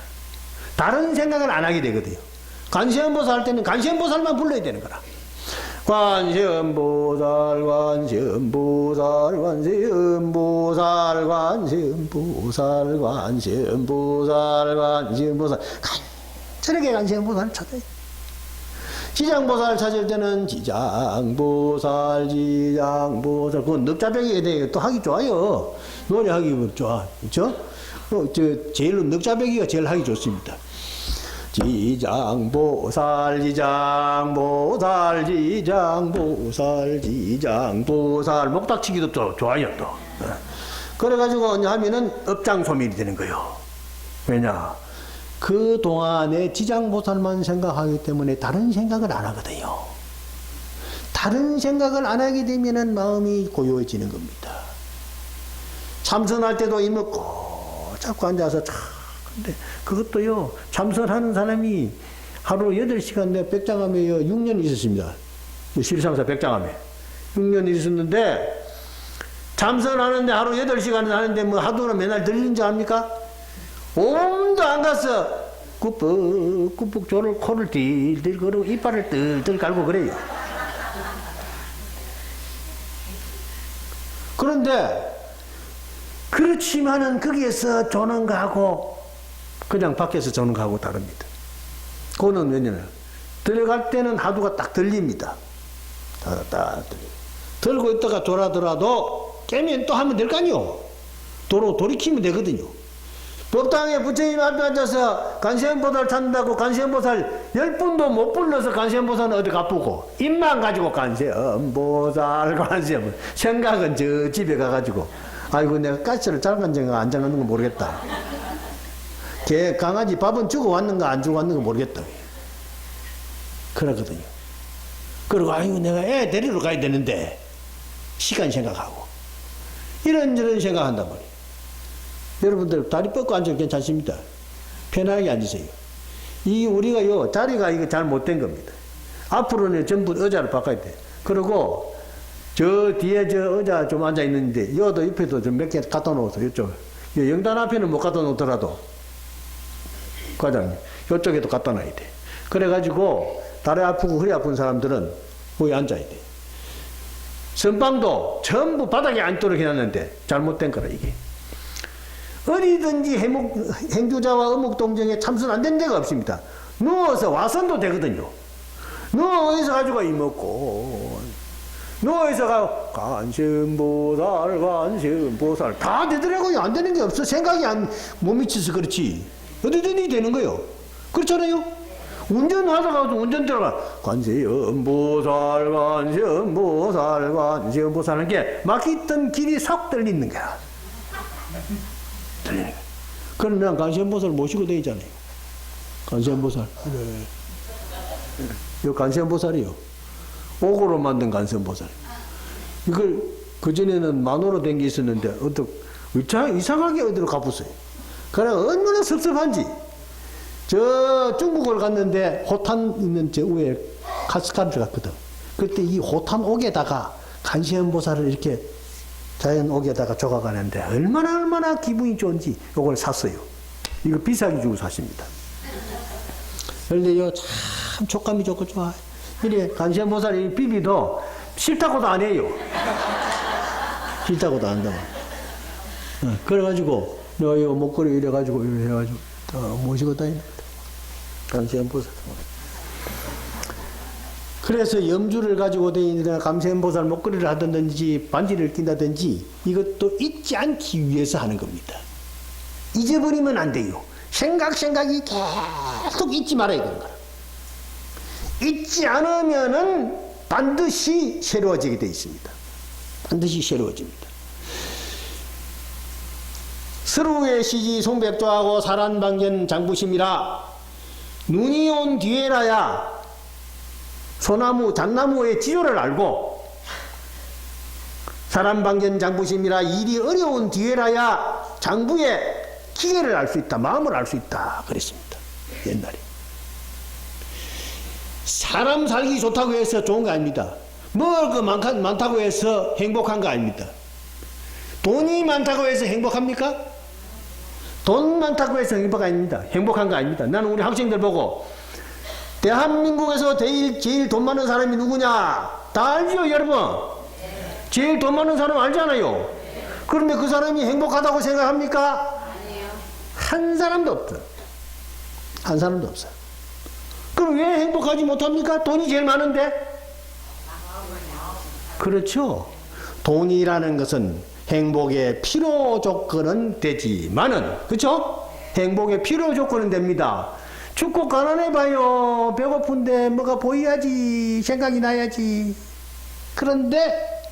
다른 생각을 안 하게 되거든요. 관세음보살 할 때는 관세음보살만 불러야 되는 거라. 관세음보살 관세음보살 관세음보살 관세음보살 관세음보살 관세음보살 간절하게 관세음보살을 찾아야 돼. 지장보살 찾을 때는 지장보살 그건 넉자벽에 대해 또 하기 좋아요. 노래하기 좋아. 그렇죠? 제일로 넉자벽이가 제일 하기 좋습니다. 지장보살 목닥치기도 또 좋아요. 또 그래가지고 언제 하면은 업장소멸이 되는 거예요. 왜냐? 그 동안에 지장보살만 생각하기 때문에 다른 생각을 안 하거든요. 다른 생각을 안 하게 되면은 마음이 고요해지는 겁니다. 참선할 때도 이먹고 자꾸 앉아서 근데 그것도요, 참선하는 사람이 하루 8시간 내 백장암에요 6년 있었습니다. 실상사 백장암에 6년 있었는데 참선하는데 하루 8시간을 하는데 뭐 하루는 맨날 들리는 줄 압니까? 몸도 안 가서 꾸벅꾸벅 조를 코를 딜딜 거리고 이빨을 뜰뜰 갈고 그래요. 그런데 그렇지만은 거기에서 조는 거하고 그냥 밖에서 조는 거하고 다릅니다. 그거는 왜냐면 들어갈 때는 하두가 딱 들립니다. 딱 들고 있다가 돌아더라도 깨면 또 하면 될 거 아니요. 돌이키면 되거든요. 법당에 부처님 앞에 앉아서 관세음보살 찾는다고 관세음보살 10분도 못 불러서 관세음보살은 어디 가쁘고 입만 가지고 관세음보살 생각은 저 집에 가가지고 아이고 내가 가시를 잘 간정가 안 장하는 거 모르겠다. 걔 강아지 밥은 주고 왔는가 안 주고 왔는가 모르겠다. 그러거든요. 그리고 아이고 내가 애 데리러 가야 되는데 시간 생각하고 이런저런 생각한단 말이에요. 여러분들 다리 뻗고 앉아도 괜찮습니다. 편하게 앉으세요. 이 우리가요 자리가 이거 잘 못된 겁니다. 앞으로는 전부 의자를 바꿔야 돼. 그리고 저 뒤에 저 의자 좀 앉아 있는데 여도 옆에도 좀 몇 개 갖다 놓으세요. 이쪽 영단 앞에는 못 갖다 놓더라도 과장님 이쪽에도 갖다 놔야 돼. 그래가지고 다리 아프고 허리 아픈 사람들은 거기 앉아야 돼. 선방도 전부 바닥에 앉도록 해놨는데 잘못된 거라 이게. 어디든지 행주자와 어묵동정에 참선 안 된 데가 없습니다. 누워서 와선도 되거든요. 누워서 가지고 이먹고 누워서 가 관세음보살 다 되더라고요. 안 되는 게 없어. 생각이 못 미쳐서 그렇지. 어디든지 되는 거요. 그렇잖아요. 운전하다가도 운전 들어가 관세음보살 하는 게 막혔던 길이 쏙 들리는 거야. 그러면 관세음보살 모시고 다니잖아요. 관세음보살. 이 관세음보살이요. 옥으로 만든 관세음보살. 이걸 그전에는 만호로 된 게 있었는데 이상하게 어디로 가봤어요. 그래 얼마나 섭섭한지. 저 중국을 갔는데 호탄 있는 저 위에 카스카를 갔거든. 그때 이 호탄 옥에다가 관세음보살을 이렇게 자연 옥에다가 조각하는데 얼마나 기분이 좋은지 이걸 샀어요. 이거 비싸게 주고 샀습니다. 그런데요 참 촉감이 좋고 좋아요. 이래 관세음보살이 비비도 싫다고도 안 해요. 싫다고도 안 한다고. 그래가지고 내가 이거 목걸이 이래가지고 이래 해가지고 다 모시고 다니는 거다. 관세음보살. 그래서 염주를 가지고 다니느라 관세음보살 목걸이를 하든지 반지를 낀다든지 이것도 잊지 않기 위해서 하는 겁니다. 잊어버리면 안 돼요. 생각이 계속 잊지 말아야 되는 거야. 잊지 않으면은 반드시 새로워지게 되어 있습니다. 반드시 새로워집니다. 서루의 시지 송백조하고 사란방견 장부심이라 눈이 온 뒤에라야 소나무 잣나무의 지조를 알고 사란방견 장부심이라 일이 어려운 뒤에라야 장부의 기계를 알 수 있다. 마음을 알 수 있다. 그랬습니다. 옛날에. 사람 살기 좋다고 해서 좋은 거 아닙니다. 먹을 거 많다고 해서 행복한 거 아닙니다. 돈이 많다고 해서 행복합니까? 돈 많다고 해서 행복 아닙니다. 행복한 거 아닙니다. 나는 우리 학생들 보고 대한민국에서 제일 돈 많은 사람이 누구냐? 다 알죠, 여러분? 제일 돈 많은 사람 알잖아요. 그런데 그 사람이 행복하다고 생각합니까? 한 사람도 없어. 한 사람도 없어요. 그럼 왜 행복하지 못합니까? 돈이 제일 많은데? 그렇죠. 돈이라는 것은 행복의 필요 조건은 되지만은, 그렇죠? 행복의 필요 조건은 됩니다. 춥고 가난해봐요. 배고픈데 뭐가 보여야지. 생각이 나야지. 그런데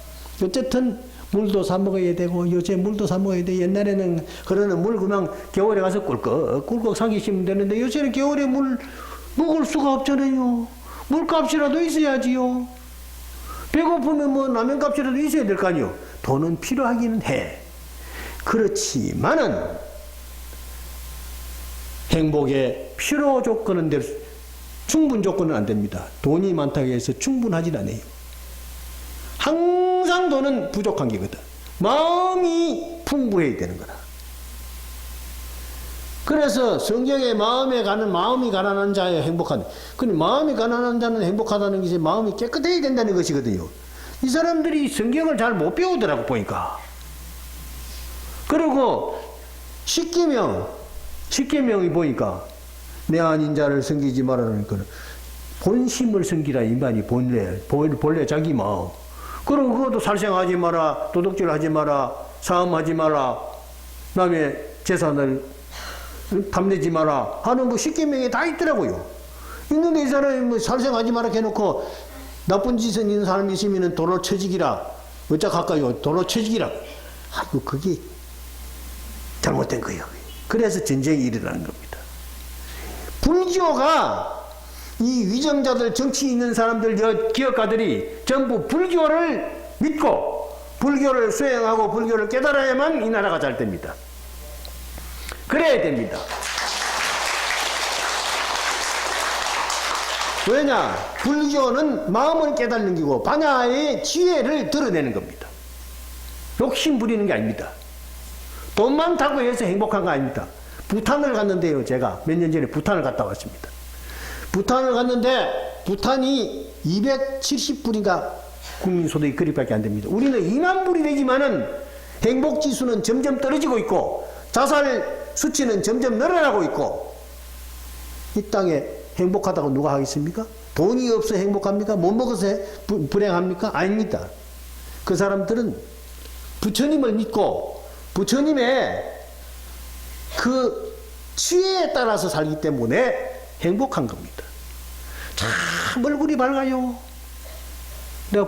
어쨌든 물도 사 먹어야 되고 요새 물도 사 먹어야 돼. 옛날에는 그러는 물 그냥 겨울에 가서 꿀꺽 삼키시면 되는데 요새는 겨울에 물 먹을 수가 없잖아요. 물값이라도 있어야지요. 배고프면 뭐 라면값이라도 있어야 될 거 아니요. 돈은 필요하기는 해. 그렇지만은 행복의 필요 조건은 충분 조건은 안 됩니다. 돈이 많다고 해서 충분하진 않아요. 항상 돈은 부족한 게거든. 마음이 풍부해야 되는 거다. 그래서 성경에 마음이 가난한 자여 행복하다. 근데 마음이 가난한 자는 행복하다는 것이 마음이 깨끗해야 된다는 것이거든요. 이 사람들이 성경을 잘 못 배우더라고 보니까. 그리고 십계명이 보니까 내 아닌 자를 섬기지 말라는 거는 본심을 섬기라 이 말이 본래 자기 마음. 그럼 그것도 살생하지 마라, 도둑질하지 마라, 사음하지 마라, 남의 재산을 탐내지 마라 하는 뭐 십계명에 다 있더라고요. 있는데 이 사람이 뭐 살생하지 마라 해놓고 나쁜 짓을 있는 사람이 있으면 도로 쳐지기라. 어쩌 갈까요? 도로 쳐지기라. 아이고 그게 잘못된 거예요. 그래서 전쟁이 일어나는 겁니다. 불교가 이 위정자들, 정치 있는 사람들, 기업가들이 전부 불교를 믿고 불교를 수행하고 불교를 깨달아야만 이 나라가 잘 됩니다. 그래야 됩니다. 왜냐? 불교는 마음을 깨닫는 기고 반야의 지혜를 드러내는 겁니다. 욕심 부리는 게 아닙니다. 돈 많다고 해서 행복한 거 아닙니다. 부탄을 갔는데요. 제가 몇 년 전에 부탄을 갔다 왔습니다. 부탄을 갔는데 부탄이 270불인가 국민소득이 그리밖에 안 됩니다. 우리는 2만 불이 되지만은 행복지수는 점점 떨어지고 있고 자살 수치는 점점 늘어나고 있고 이 땅에 행복하다고 누가 하겠습니까? 돈이 없어 행복합니까? 못 먹어서 불행합니까? 아닙니다. 그 사람들은 부처님을 믿고 부처님의 그 지혜에 따라서 살기 때문에 행복한 겁니다. 참 얼굴이 밝아요. 내가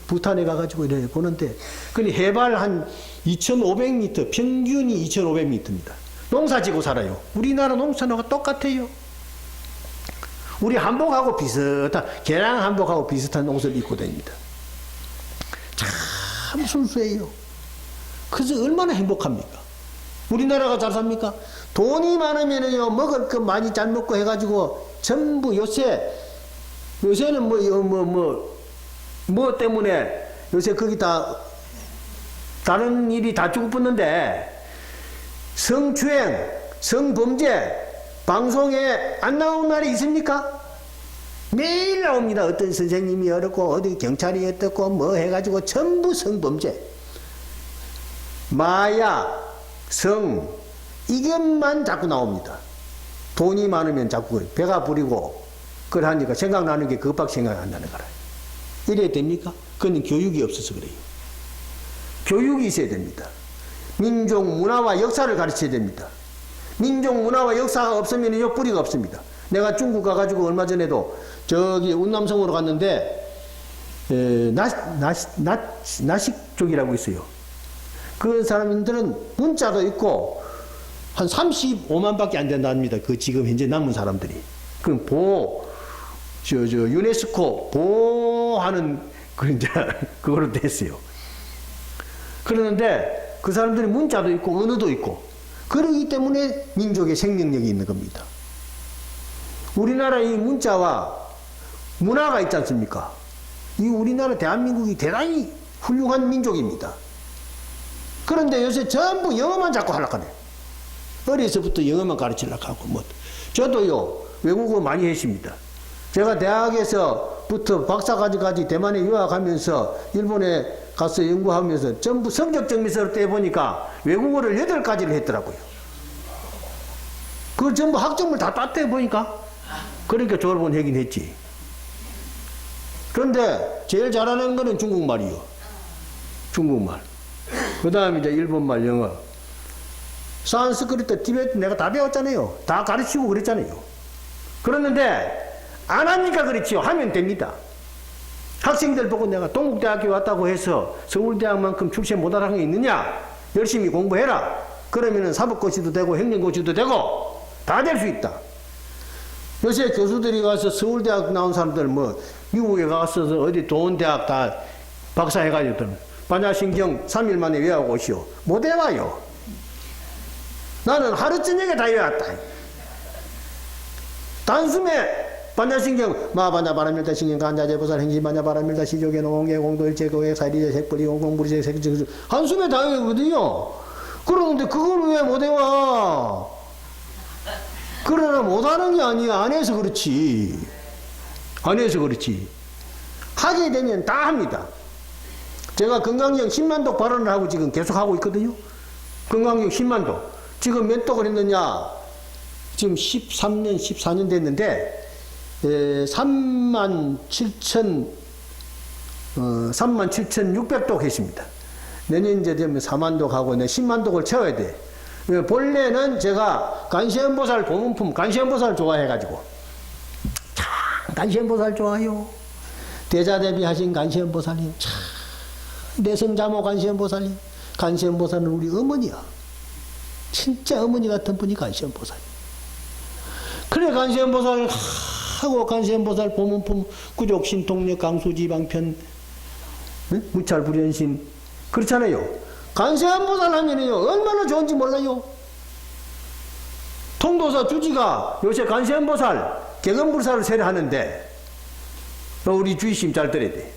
부탄에 가가지고 이래 보는데 그 해발 한 2,500m, 평균이 2,500m입니다. 농사 지고 살아요. 우리나라 농사하고 똑같아요. 우리 한복하고 비슷한, 개랑 한복하고 비슷한 옷을 입고 다닙니다. 참 순수해요. 그래서 얼마나 행복합니까? 우리나라가 잘 삽니까? 돈이 많으면요, 먹을 거 많이 잘 먹고 해가지고 전부 요새는 뭐 때문에 요새 거기 다 다른 일이 다 죽어붙는데 성추행, 성범죄 방송에 안 나온 날이 있습니까? 매일 나옵니다. 어떤 선생님이 어렵고 어디 경찰이 어떻고 뭐 해가지고 전부 성범죄, 마약, 성 이것만 자꾸 나옵니다. 돈이 많으면 자꾸 배가 부리고 그러니까 생각나는 게 그것밖에 생각이 안 나는 거라. 이래야 됩니까? 그건 교육이 없어서 그래요. 교육이 있어야 됩니다. 민족 문화와 역사를 가르쳐야 됩니다. 민족 문화와 역사가 없으면 옆구리가 없습니다. 내가 중국 가가지고 얼마 전에도 저기 운남성으로 갔는데 나식 쪽이라고 있어요. 그 사람들은 문자도 있고 한 35만 밖에 안 된답니다. 그 지금 현재 남은 사람들이. 그럼 유네스코 보호하는 그거로 됐어요. 그러는데 그 사람들이 문자도 있고 언어도 있고 그러기 때문에 민족의 생명력이 있는 겁니다. 우리나라 이 문자와 문화가 있지 않습니까? 이 우리나라 대한민국이 대단히 훌륭한 민족입니다. 그런데 요새 전부 영어만 자꾸 하려고 하네. 어려서부터 영어만 가르치려고 하고 뭐. 저도요 외국어 많이 했습니다. 제가 대학에서부터 박사까지 대만에 유학하면서 일본에 가서 연구하면서 전부 성적 정미서를 떼보니까 외국어를 8가지를 했더라고요. 그걸 전부 학점을 다 땄대 보니까. 그러니까 졸업은 하긴 했지. 그런데 제일 잘하는 거는 중국말이요. 중국말. 그 다음에 이제 일본말, 영어. 산스크리트, 티베트 내가 다 배웠잖아요. 다 가르치고 그랬잖아요. 그랬는데 안 하니까 그렇지요. 하면 됩니다. 학생들 보고 내가 동국대학교 왔다고 해서 서울대학만큼 출세 못하는 게 있느냐? 열심히 공부해라. 그러면은 사법고시도 되고 행정고시도 되고 다 될 수 있다. 요새 교수들이 가서 서울대학 나온 사람들 뭐 미국에 가서 어디 좋은 대학 다 박사해가지고 반야신경 3일 만에 외우고 오시오. 못 외워요. 나는 하루 저녁에 다 외웠다. 단숨에 반야신경 마반야 바라밀다 신경 간자제 보살 행시 반야 바라밀다 시조계 노공계 공도일체 고계 사리제 색불이 공공부리제 색즉 한숨에 다 외우거든요. 그러는데 그걸 왜 못 외워? 그러나 못하는 게 아니야. 안 해서 그렇지. 안 해서 그렇지. 하게 되면 다 합니다. 제가 건강경 10만독 발언을 하고 지금 계속 하고 있거든요. 건강경 10만독. 지금 몇 독을 했느냐? 지금 13년, 14년 됐는데 37,600독 했습니다. 내년 이제 되면 4만독 하고 10만독을 채워야 돼. 본래는 제가 간시현보살 고문품, 간시현보살 좋아해가지고 참 간시현보살 좋아요. 대자대비 하신 간시현보살님, 참 내성자모 간시현보살님. 간시현보살은 우리 어머니야. 진짜 어머니 같은 분이 간시현보살. 그래 간시현보살 하고 간시현보살 고문품 구족신통력 강수지방편 무찰불연신 그렇잖아요. 간시현보살 하면요 얼마나 좋은지 몰라요. 통도사 주지가 요새 간시현보살 개건불사를 세례하는데 우리 주의심 잘 들어야 돼.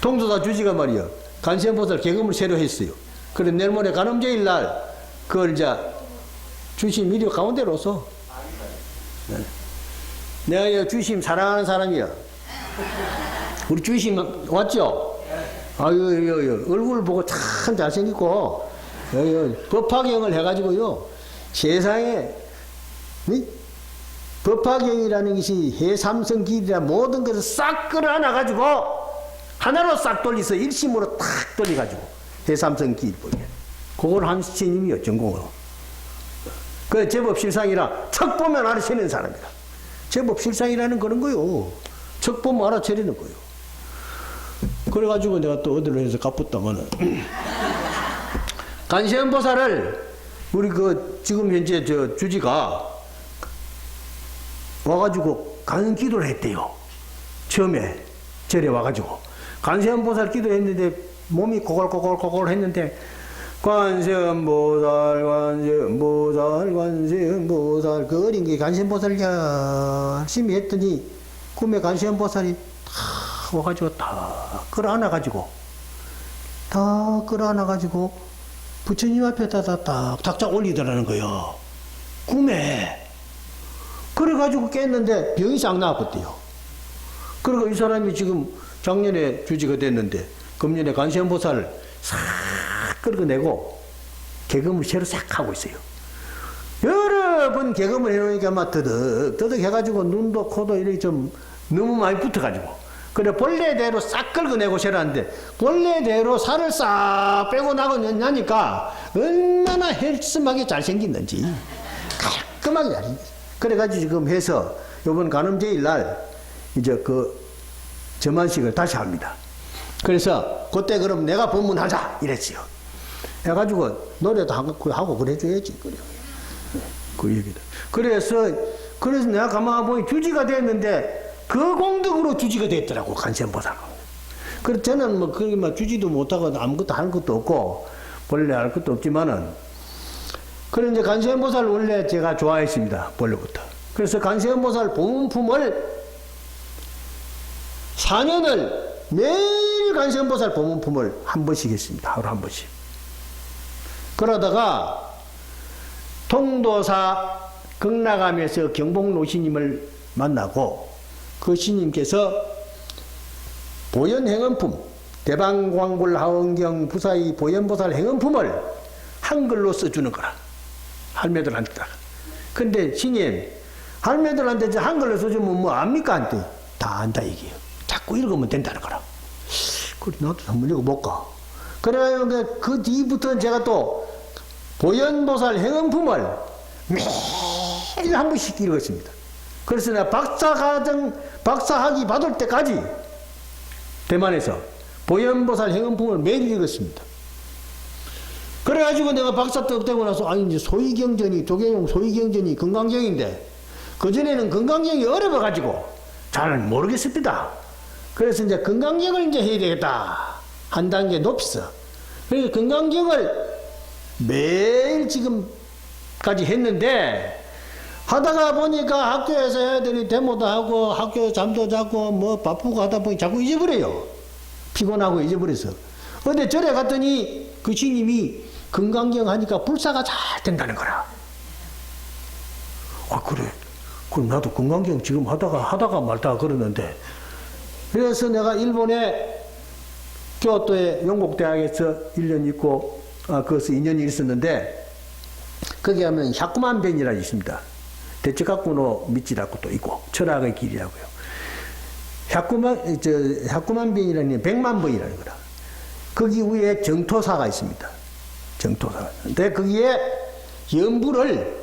통도사 주지가 말이요 간시현보살 개건을 세례했어요. 그래 내일 모레 간음제일 날 그걸 이제 주심 이리 가운데로 서. 내가 주심 사랑하는 사람이야. 우리 주심 왔죠? 아유, 얼굴 보고 참 잘생기고, 법화경을 해가지고요, 세상에, 법화경이라는 것이 해삼성길이라 모든 것을 싹 끌어안아가지고, 하나로 싹 돌려서 일심으로 탁 돌려가지고, 해삼성길 보게. 그걸 한 스님이요, 전공으로. 그 제법 실상이라, 척 보면 알아채는 사람이다. 제법 실상이라는 그런 거요. 척 보면 알아채리는 거요. 그래가지고 내가 또 어디로 해서 갚았다면은 간시현보살을 우리 그 지금 현재 저 주지가 와가지고 간 기도를 했대요. 처음에 절에 와가지고 간시현보살 기도했는데 몸이 고골고골 했는데 관세음보살 그 어린 게 간시현보살 열심히 했더니 꿈에 간시현보살이 와가지고 다 끌어안아가지고 부처님 앞에다 딱 탁자 올리더라는 거요. 꿈에. 그래가지고 깼는데 병이 싹 나았대요. 그리고 이 사람이 지금 작년에 주지가 됐는데 금년에 간시현보살을 싹 끌어내고 개금을 새로 싹 하고 있어요. 여러 번 개금을 해놓으니까 막 더덕 해가지고 눈도 코도 이렇게 좀 너무 많이 붙어가지고 그래 본래대로 싹 긁어내고 세라는데 본래대로 살을 싹 빼고 나니까 얼마나 헬스하게 잘생겼는지 깔끔하게 잘생겼어. 그래가지고 지금 해서 이번 간음제일 날 이제 그 점안식을 다시 합니다. 그래서 그때 그럼 내가 법문하자 이랬어요. 해가지고 노래도 하고 그래줘야지. 그래. 그 얘기다. 그래서 내가 가만히 보니 주지가 됐는데 그 공덕으로 주지가 됐더라고, 간시현보살. 그래서 저는 뭐, 그게 막 주지도 못하고 아무것도 할 것도 없고, 본래 할 것도 없지만은, 그래 이제 간시현보살 원래 제가 좋아했습니다, 본래부터. 그래서 간시현보살 보문품을 4년을 매일 간시현보살 보문품을 한 번씩 했습니다, 하루 한 번씩. 그러다가, 통도사 극락암에서 경복노시님을 만나고, 그 스님께서 보현행언품, 대방광불하원경 부사의 보현보살 행언품을 한글로 써주는 거라. 할매들한테다가. 근데 스님, 할매들한테 한글로 써주면 뭐 압니까? 안 돼. 다 안다 얘기예요. 자꾸 읽으면 된다는 거라. 그래, 나도 한번 읽어볼까. 그래가지고 그 뒤부터는 제가 또 보현보살 행언품을 매일 한 번씩 읽었습니다. 그래서 내가 박사학위 받을 때까지 대만에서 보현보살 행음품을 매일 읽었습니다. 그래가지고 내가 박사 떡 되고 나서, 아니, 이제 소위경전이, 조계용 소위경전이 건강경인데, 그전에는 건강경이 어려워가지고 잘 모르겠습니다. 그래서 이제 건강경을 이제 해야 되겠다. 한 단계 높였어. 그래서 건강경을 매일 지금까지 했는데, 하다가 보니까 학교에서 해야 되니 데모도 하고, 학교 잠도 자고, 뭐 바쁘고 하다 보니 자꾸 잊어버려요. 피곤하고 잊어버려서. 근데 절에 갔더니 그 스님이 건강경 하니까 불사가 잘 된다는 거라. 아, 그래. 그럼 나도 건강경 지금 하다가 말다가 그러는데. 그래서 내가 일본에 교토의 영국대학에서 1년 있고, 거기서 2년이 있었는데, 거기 하면 샤쿠만벤이라고 있습니다. 대치가쿠노 미치라고 또 있고, 철학의 길이라고요. 샤쿠만벤이라는 게 100만 번이라는 거라. 거기 위에 정토사가 있습니다. 정토사가. 근데 거기에 연부를,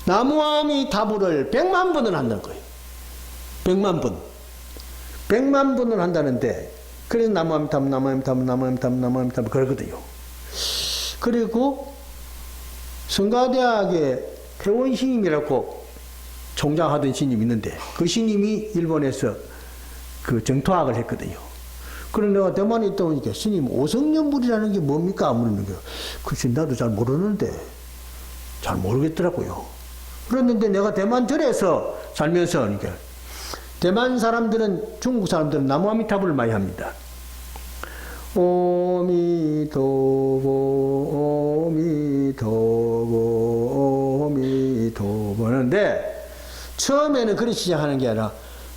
나무아미타불을 100만 번을 한다는 거예요. 100만 번. 100만 번을 한다는데, 그래서 나무아미타불 그러거든요. 그리고 성가대학의 태원 스님이라고 총장하던 스님이 있는데, 그 스님이 일본에서 그 정토학을 했거든요. 그래서 내가 대만에 있다 보니까, 스님, 오성연불이라는 게 뭡니까? 물는 거예요. 글쎄, 나도 잘 모르는데, 잘 모르겠더라고요. 그랬는데 내가 대만 절에서 살면서, 그러니까, 대만 사람들은, 중국 사람들은 나무아미타불을 많이 합니다. 오미토보, 오미토보, 오미토보 하는데, 처음에는 그렇게 시작하는 게 아니라,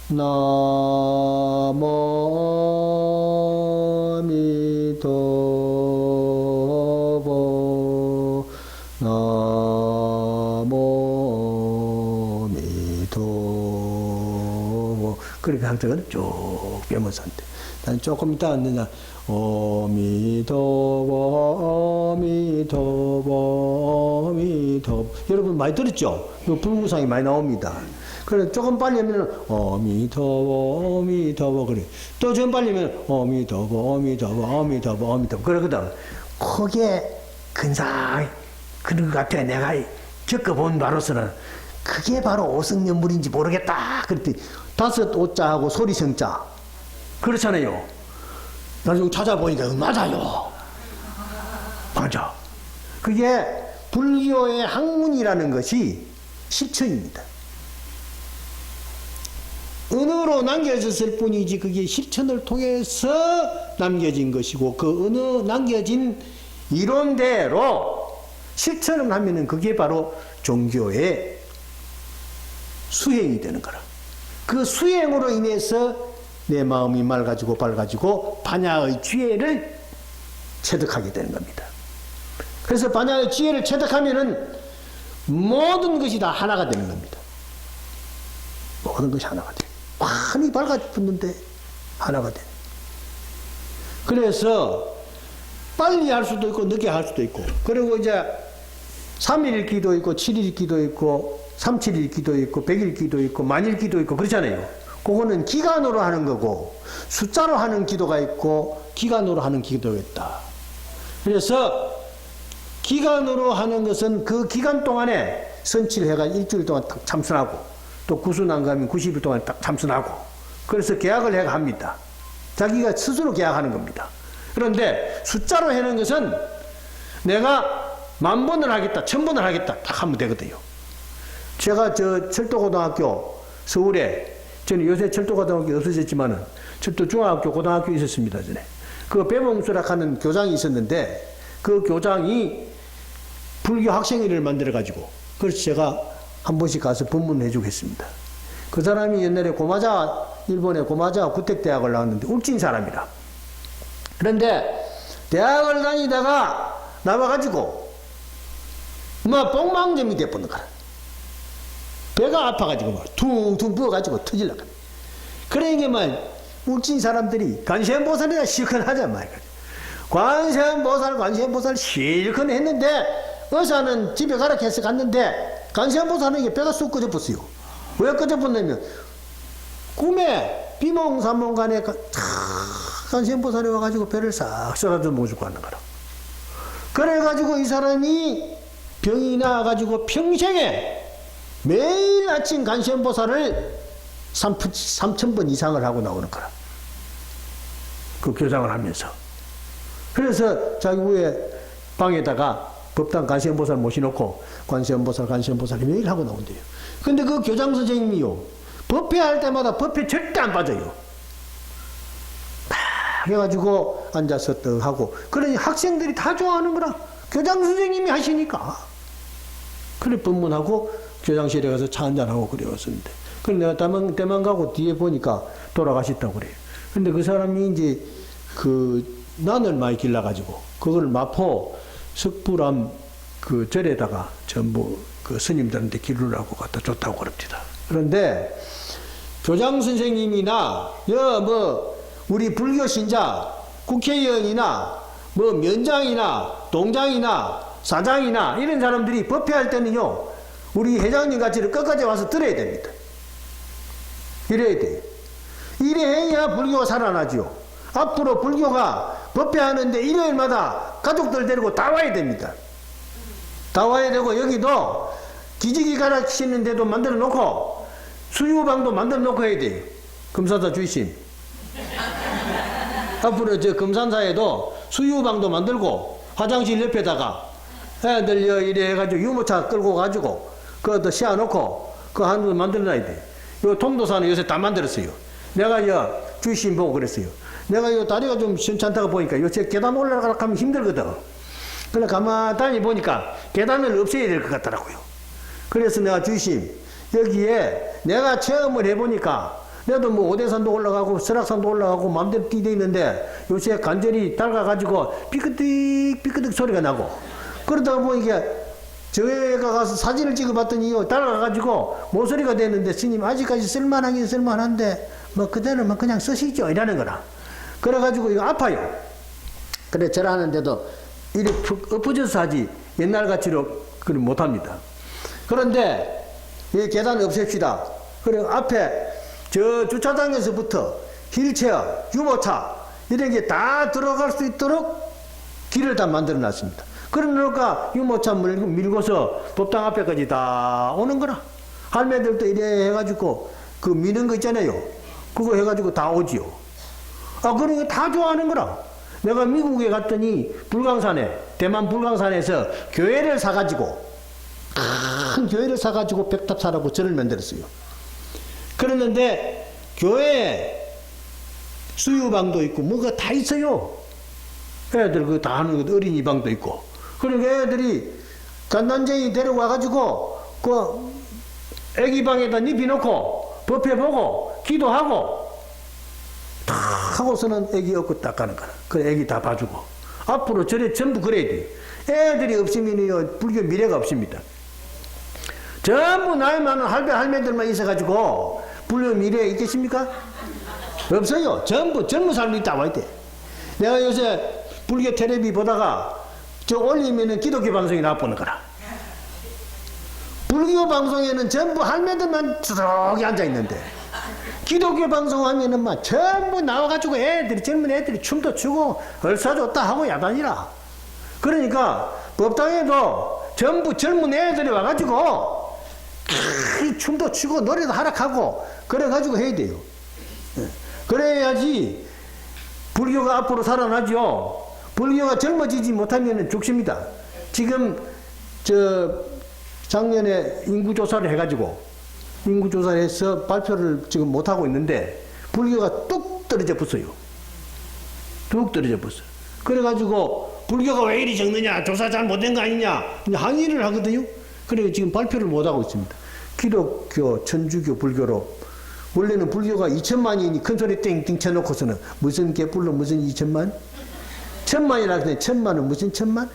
나모미토보, 나모미토보. 그렇게 항상 쭉 빼면서 한대. 난 조금 이따 앉느냐, 오미토보, 오미토보, 오미토보. 여러분 많이 들었죠? 이 불구상이 많이 나옵니다. 그래, 조금 빨리 하면, 오미토보, 오미토보, 그래. 또 좀 빨리 하면, 오미토보, 오미토보, 오미토보, 오미토보. 그러거든. 그게 근사히 그런 것 같아. 내가 겪어본 바로서는. 그게 바로 오성연불인지 모르겠다. 그랬더니, 5 오자하고 소리성자. 그렇잖아요. 나중에 찾아보니까, 맞아요. 맞아. 그게 불교의 학문이라는 것이 실천입니다. 언어로 남겨졌을 뿐이지 그게 실천을 통해서 남겨진 것이고, 그 언어 남겨진 이론대로 실천을 하면은 그게 바로 종교의 수행이 되는 거라. 그 수행으로 인해서 내 마음이 맑아지고 밝아지고 반야의 지혜를 체득하게 되는 겁니다. 그래서 반야의 지혜를 체득하면은 모든 것이 다 하나가 되는 겁니다. 모든 것이 하나가 돼요. 많이 밝아졌는데 하나가 돼. 그래서 빨리 할 수도 있고 늦게 할 수도 있고, 그리고 이제 3일 기도 있고 7일 기도 있고 37일 기도 있고 100일 기도 있고 만일 기도 있고 그렇잖아요. 그거는 기간으로 하는 거고, 숫자로 하는 기도가 있고 기간으로 하는 기도가 있다. 그래서 기간으로 하는 것은 그 기간 동안에 선칠해가 일주일 동안 딱 참선하고, 또 구순안 가면 90일 동안 딱 참선하고, 그래서 계약을 해가 합니다. 자기가 스스로 계약하는 겁니다. 그런데 숫자로 하는 것은 내가 10,000번을 하겠다, 1000번을 하겠다 딱 하면 되거든요. 제가 저 철도고등학교 서울에, 저는 요새 철도고등학교 없어졌지만은 철도중학교 고등학교 있었습니다. 전에 그 배봉수락하는 교장이 있었는데, 그 교장이 불교 학생회를 만들어 가지고, 그래서 제가 한 번씩 가서 법문을 해주고 했습니다. 그 사람이 옛날에 고마자, 일본의 고마자 구택대학을 나왔는데 울진 사람이라. 그런데 대학을 다니다가 나와가지고 뭐 뽕망점이 돼버린 거라. 배가 아파가지고 막 퉁퉁 부어가지고 터질라고. 그러니까 막 울진 사람들이 관세음보살이나 시큰하자 말이야. 관세음보살 실컷 했는데, 의사는 집에 가라 해서 갔는데 관세음보살에게 배가 쑥 꺼져버렸어요. 왜 끄적보냐면 꿈에 비몽사몽간에 관세음보살이 와가지고 배를 싹 썰어서 모시고 가는 거라. 그래가지고 이 사람이 병이 나가지고 평생에 매일 아침 관세음보살을 3,000번 이상을 하고 나오는 거라. 그 교장을 하면서. 그래서 자기 위에 방에다가 법당 관세음보살 모셔놓고 관세음보살이 매일 하고 나온대요. 근데 그 교장 선생님이요, 법회할 때마다 법회 절대 안 빠져요. 막 해가지고 앉아서 떡 하고. 그러니 학생들이 다 좋아하는 거라. 교장 선생님이 하시니까. 그래 법문하고 교장실에 가서 차 한잔하고 그래왔었는데. 그래 내가 대만 가고 뒤에 보니까 돌아가셨다고 그래요. 근데 그 사람이 이제 그 난을 많이 길러가지고 그걸 마포 석불암 그 절에다가 전부 그 스님들한테 기르라고 갖다 줬다고 그럽니다. 그런데 교장 선생님이나 우리 불교 신자 국회의원이나 면장이나 동장이나 사장이나 이런 사람들이 법회할 때는요, 우리 회장님 같이 끝까지 와서 들어야 됩니다. 이래야 돼요. 이래야 불교가 살아나죠. 앞으로 불교가 법회하는데 일요일마다 가족들 데리고 다 와야 됩니다. 다 와야 되고, 여기도 기지개 가르치는 데도 만들어 놓고 수유방도 만들어 놓고 해야 돼요. 금산사 주이심. 앞으로 저 금산사에도 수유방도 만들고 화장실 옆에다가 애들 이래 해가지고 유모차 끌고 가지고 그것도 씌워놓고 그 한 번 만들어 놔야 돼. 요 통도사는 요새 다 만들었어요. 내가 주이심 보고 그랬어요. 내가 요 다리가 좀 시원찮다고 보니까 요새 계단 올라가면 힘들거든. 그래 가만히 보니까 계단을 없애야 될 것 같더라고요. 그래서 내가 주이심, 여기에 내가 체험을 해보니까 나도 오대산도 올라가고 설악산도 올라가고 마음대로 뛰대 있는데 요새 관절이 닳아가지고 삐끗삐끗 소리가 나고, 그러다 보니까 저희가 가서 사진을 찍어봤더니 닳아가지고 모서리가 됐는데, 스님 아직까지 쓸만하긴 쓸만한데 그대로만 그냥 쓰시죠 이라는 거라. 그래가지고 이거 아파요. 그래 절하는데도 이렇게 엎어져서 하지 옛날같이로 못합니다. 그런데 이 계단 없앱시다. 그래 앞에 저 주차장에서부터 휠체어, 유모차 이런 게 다 들어갈 수 있도록 길을 다 만들어 놨습니다. 그러니까 유모차 밀고서 법당 앞에까지 다 오는 거라. 할매들도 이래 해가지고 그 미는 거 있잖아요. 그거 해가지고 다 오지요. 그러니까 다 좋아하는 거라. 내가 미국에 갔더니 대만 불광산에서 교회를 사가지고, 큰 교회를 사가지고 백탑사라고 절을 만들었어요. 그랬는데 교회에 수유방도 있고 뭐가 다 있어요. 애들 그거 다 하는 거, 어린이방도 있고. 그러니까 애들이 간단쟁이 데려와가지고 그 애기방에다 눕혀놓고 법회 보고 기도하고 다 하고서는 애기 업고 딱 가는 거라. 그래 애기 다 봐주고. 앞으로 절에 전부 그래야 돼. 애들이 없으면 불교 미래가 없습니다. 전부 나이 많은 할매들만 있어가지고 불교 미래에 있겠습니까? 없어요. 전부 젊은 사람이 다 와야 돼. 내가 요새 불교 텔레비 보다가 저 올리면은 기독교 방송이 나와보는 거라. 불교 방송에는 전부 할매들만 저기 앉아있는데, 기독교 방송하면은 막 전부 나와가지고 젊은 애들이 춤도 추고 얼싸줬다 하고 야단이라. 그러니까 법당에도 전부 젊은 애들이 와가지고 춤도 추고 노래도 하락하고 그래가지고 해야 돼요. 그래야지 불교가 앞으로 살아나죠. 불교가 젊어지지 못하면 죽습니다. 지금 작년에 인구조사를 해가지고 인구조사를 해서 발표를 지금 못하고 있는데 불교가 뚝 떨어져 붙어요. 뚝 떨어져 붙어요. 그래가지고 불교가 왜 이리 적느냐, 조사 잘 못된 거 아니냐 항의를 하거든요. 그래 지금 발표를 못하고 있습니다. 기독교, 천주교, 불교로 원래는 불교가 2천만이니 큰 소리 땡땡 쳐놓고서는 무슨 개뿔로 무슨 2천만? 1,000만이라 그랬더니 1,000만은 무슨 1,000만?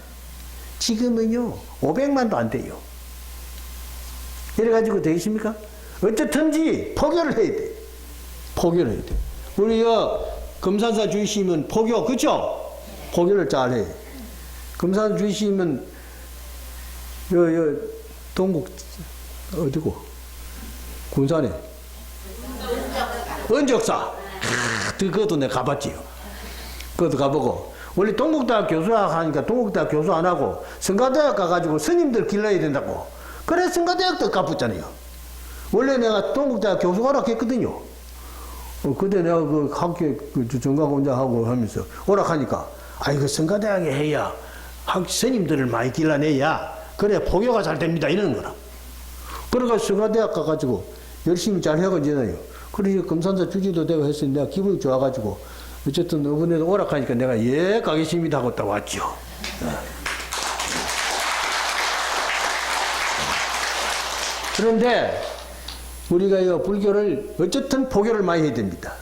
지금은요 500만도 안 돼요. 이래가지고 되겠습니까? 어쨌든지 포교를 해야 돼. 포교를 해야 돼. 우리 금산사 주이심은 포교, 그쵸? 포교를 잘 해. 금산사 주이심은 동국 어디고? 군산에. 은적사. 그것도 내가 가봤지요. 그것도 가보고. 원래 동국대학 교수 하니까 동국대학 교수 안 하고 성가대학 가가지고 스님들 길러야 된다고. 그래 성가대학도 가봤잖아요. 원래 내가 동국대학 교수 오락했거든요. 그때 내가 그 학교 정가공장하고 하면서 오락하니까 그 성가대학에 해야 스님들을 많이 길러내야 그래 포교가 잘 됩니다 이러는 거라. 그래가 성가대학 가가지고 열심히 잘 해가지고요. 그래서 금산사 주지도 되고 했으니 내가 기분이 좋아가지고 어쨌든 이번에도 오락하니까 내가 예 가겠습니다 하고 딱 왔죠. 그런데 우리가 이 불교를 어쨌든 포교를 많이 해야 됩니다.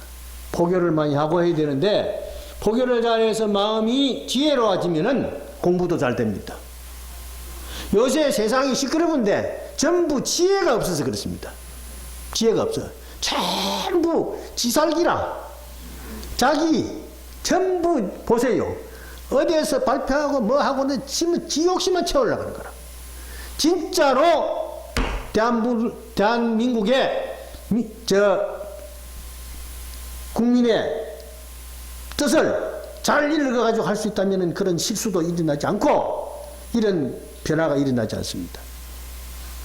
포교를 많이 하고 해야 되는데 포교를 잘해서 마음이 지혜로워지면은 공부도 잘 됩니다. 요새 세상이 시끄러운데 전부 지혜가 없어서 그렇습니다. 지혜가 없어. 전부 지살기라. 자기 전부 보세요. 어디에서 발표하고 뭐 하고는 지 욕심만 채우려고 하는 거라. 진짜로 대한민국의 국민의 뜻을 잘 읽어가지고 할 수 있다면 그런 실수도 일어나지 않고 이런 변화가 일어나지 않습니다.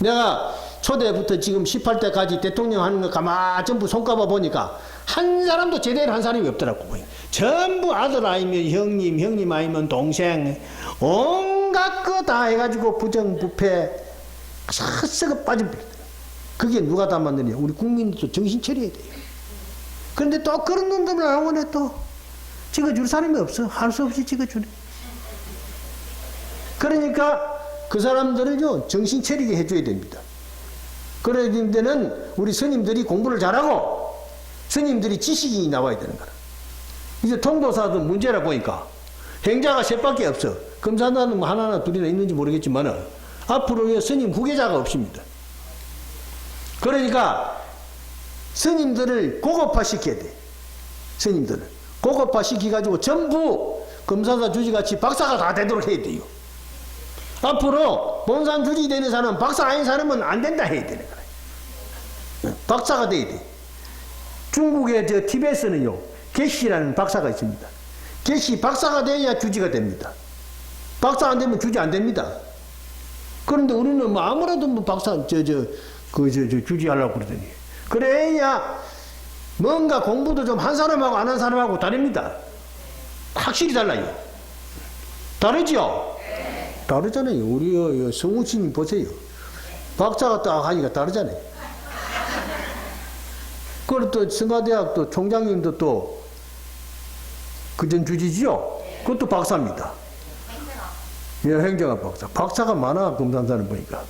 내가 초대부터 지금 18대까지 대통령 하는 거 가만 전부 손꼽아 보니까 한 사람도 제대로 한 사람이 없더라고. 전부 아들 아니면 형님, 형님 아니면 동생, 온갖 거 다 해가지고 부정부패 싹 빠집니다. 그게 누가 다 만드냐? 우리 국민도 정신 차려야 돼요. 그런데 또 그런 놈들을 나오네 또 찍어줄 사람이 없어. 할 수 없이 찍어주네. 그러니까 그 사람들을요 정신 차리게 해줘야 됩니다. 그래야 되는 우리 스님들이 공부를 잘하고 스님들이 지식이 나와야 되는 거라. 이제 통도사도 문제라 보니까 행자가 셋밖에 없어. 금산사는 뭐 하나나 둘이나 있는지 모르겠지만 앞으로 스님 후계자가 없습니다. 그러니까 스님들을 고급화시켜야 돼. 스님들을 고급화시켜가지고 전부 금산사 주지같이 박사가 다 되도록 해야 돼요. 앞으로 본산 주지 되는 사람은 박사 아닌 사람은 안 된다 해야 되는 거예요. 박사가 돼야 돼. 중국의 티베트는요 계시라는 박사가 있습니다. 계시 박사가 돼야 주지가 됩니다. 박사 안 되면 주지 안 됩니다. 그런데 우리는 뭐 아무래도 뭐 박사 주지 하려고 그러더니 그래야 뭔가 공부도 좀 한 사람하고 안 한 사람하고 다릅니다. 확실히 달라요. 다르죠? 다르잖아요. 우리 성우씨님 보세요. 박사가 딱 하니까 다르잖아요. 그리고 또 성가대학도 총장님도 또 그전 주지지요? 그것도 박사입니다. 예, 행정학 박사. 박사가 많아, 금산사는 보니까.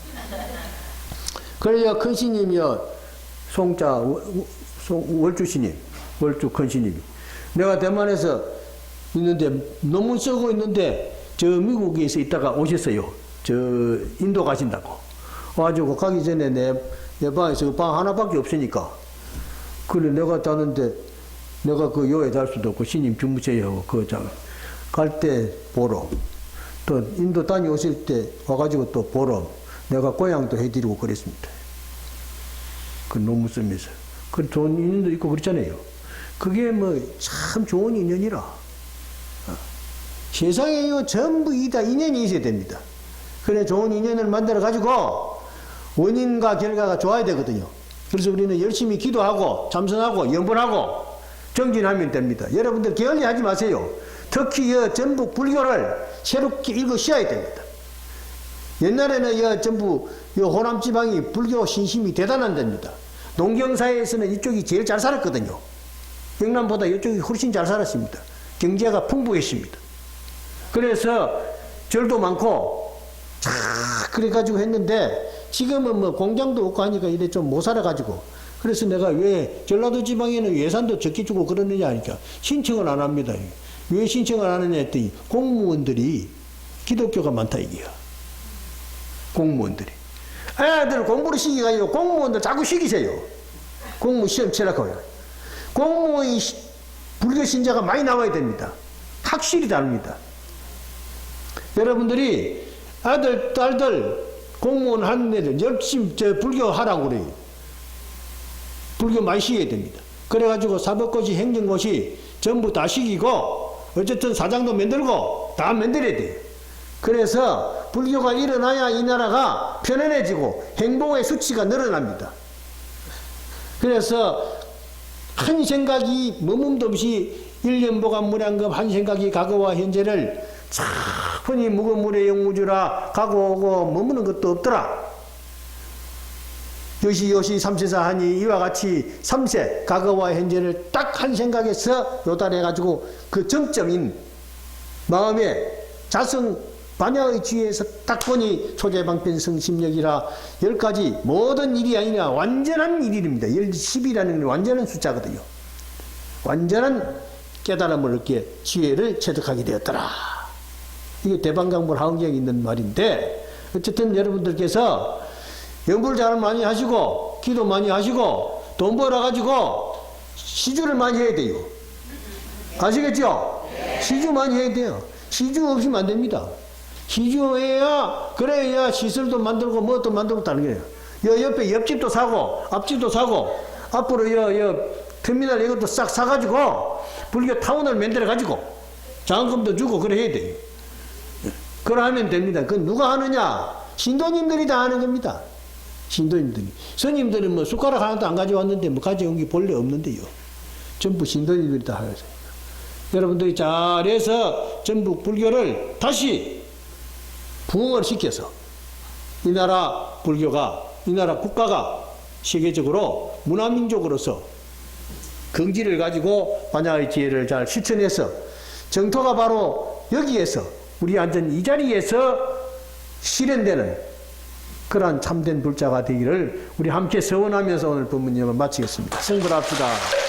그래야 큰 스님이요, 월주스님, 월주 큰 스님이. 내가 대만에서 있는데, 논문 쓰고 있는데, 저 미국에서 있다가 오셨어요. 저 인도 가신다고. 와가지고 가기 전에 내 방에서 방 하나밖에 없으니까. 그래, 내가 자는데, 내가 그 요에 잘 수도 없고, 스님 주무세요. 갈 때 보러. 또 인도 다녀오실 때 와가지고 또 보러 내가 고향도 해드리고 그랬습니다. 그 논문 쓰면서. 그 좋은 인연도 있고 그렇잖아요. 그게 뭐 참 좋은 인연이라. 세상에요 전부 다 인연이 있어야 됩니다. 그래 좋은 인연을 만들어 가지고 원인과 결과가 좋아야 되거든요. 그래서 우리는 열심히 기도하고 참선하고 염불하고 정진하면 됩니다. 여러분들 게을리하지 마세요. 특히 전부 불교를 새롭게 읽으셔야 됩니다. 옛날에는 전부 호남 지방이 불교 신심이 대단한 데입니다. 농경사회에서는 이쪽이 제일 잘 살았거든요. 영남보다 이쪽이 훨씬 잘 살았습니다. 경제가 풍부했습니다. 그래서 절도 많고 그래가지고 했는데 지금은 뭐 공장도 없고 하니까 이래 좀 못 살아가지고 그래서 내가 왜 전라도 지방에는 예산도 적게 주고 그러느냐 하니까 신청을 안 합니다. 왜 신청을 안 하느냐 했더니 공무원들이 기독교가 많다 이게야. 공무원들이. 애들 공부를 시키가지고 공무원들 자꾸 시키세요. 공무 시험 치라고요. 공무원이 불교 신자가 많이 나와야 됩니다. 확실히 다릅니다. 여러분들이 아들, 딸들 공무원 하는 애들 열심히 불교 하라고 그래요. 불교 많이 시켜야 됩니다. 그래가지고 사법고시, 행정고시 전부 다 시키고 어쨌든 사장도 만들고 다 만들어야 돼요. 그래서 불교가 일어나야 이 나라가 편안해지고 행복의 수치가 늘어납니다. 그래서 한 생각이 머문도 없이 일년보감 무량급 한 생각이 과거와 현재를 차분히 무거물의 영무주라 가고 오고 머무는 것도 없더라. 요시 삼세사하니 이와 같이 삼세 과거와 현재를 딱 한 생각에서 요달해가지고 그 정점인 마음에 자성 반야의 지혜에서 딱 보니 초재방편 성심력이라 10가지 모든 일이 아니라 완전한 일입니다. 10이라는 게 완전한 숫자거든요. 완전한 깨달음을 얻게 지혜를 체득하게 되었더라. 이게 대방강불 하응경에 있는 말인데 어쨌든 여러분들께서 연불 잘 많이 하시고 기도 많이 하시고 돈 벌어가지고 시주를 많이 해야 돼요. 아시겠죠? 시주 많이 해야 돼요. 시주 없이면 안 됩니다. 시주해야 그래야 시설도 만들고 뭐도 만들고 다른 거예요. 여 옆에 옆집도 사고 앞집도 사고 앞으로 여 터미널 이것도 싹 사가지고 불교 타운을 만들어 가지고 장학금도 주고 그래 해야 돼요. 그러하면 됩니다. 그건 누가 하느냐? 신도님들이 다 하는 겁니다. 신도님들이. 스님들은 뭐 숟가락 하나도 안 가져왔는데 뭐 가져온 게 본래 없는데요. 전부 신도님들이 다 하세요. 여러분들이 잘해서 전부 불교를 다시 부흥을 시켜서 이 나라 불교가, 이 나라 국가가 세계적으로 문화민족으로서 긍지를 가지고 반야의 지혜를 잘 실천해서 정토가 바로 여기에서 우리 앉은 이 자리에서 실현되는 그러한 참된 불자가 되기를 우리 함께 서원하면서 오늘 법문님을 마치겠습니다. 성불합시다.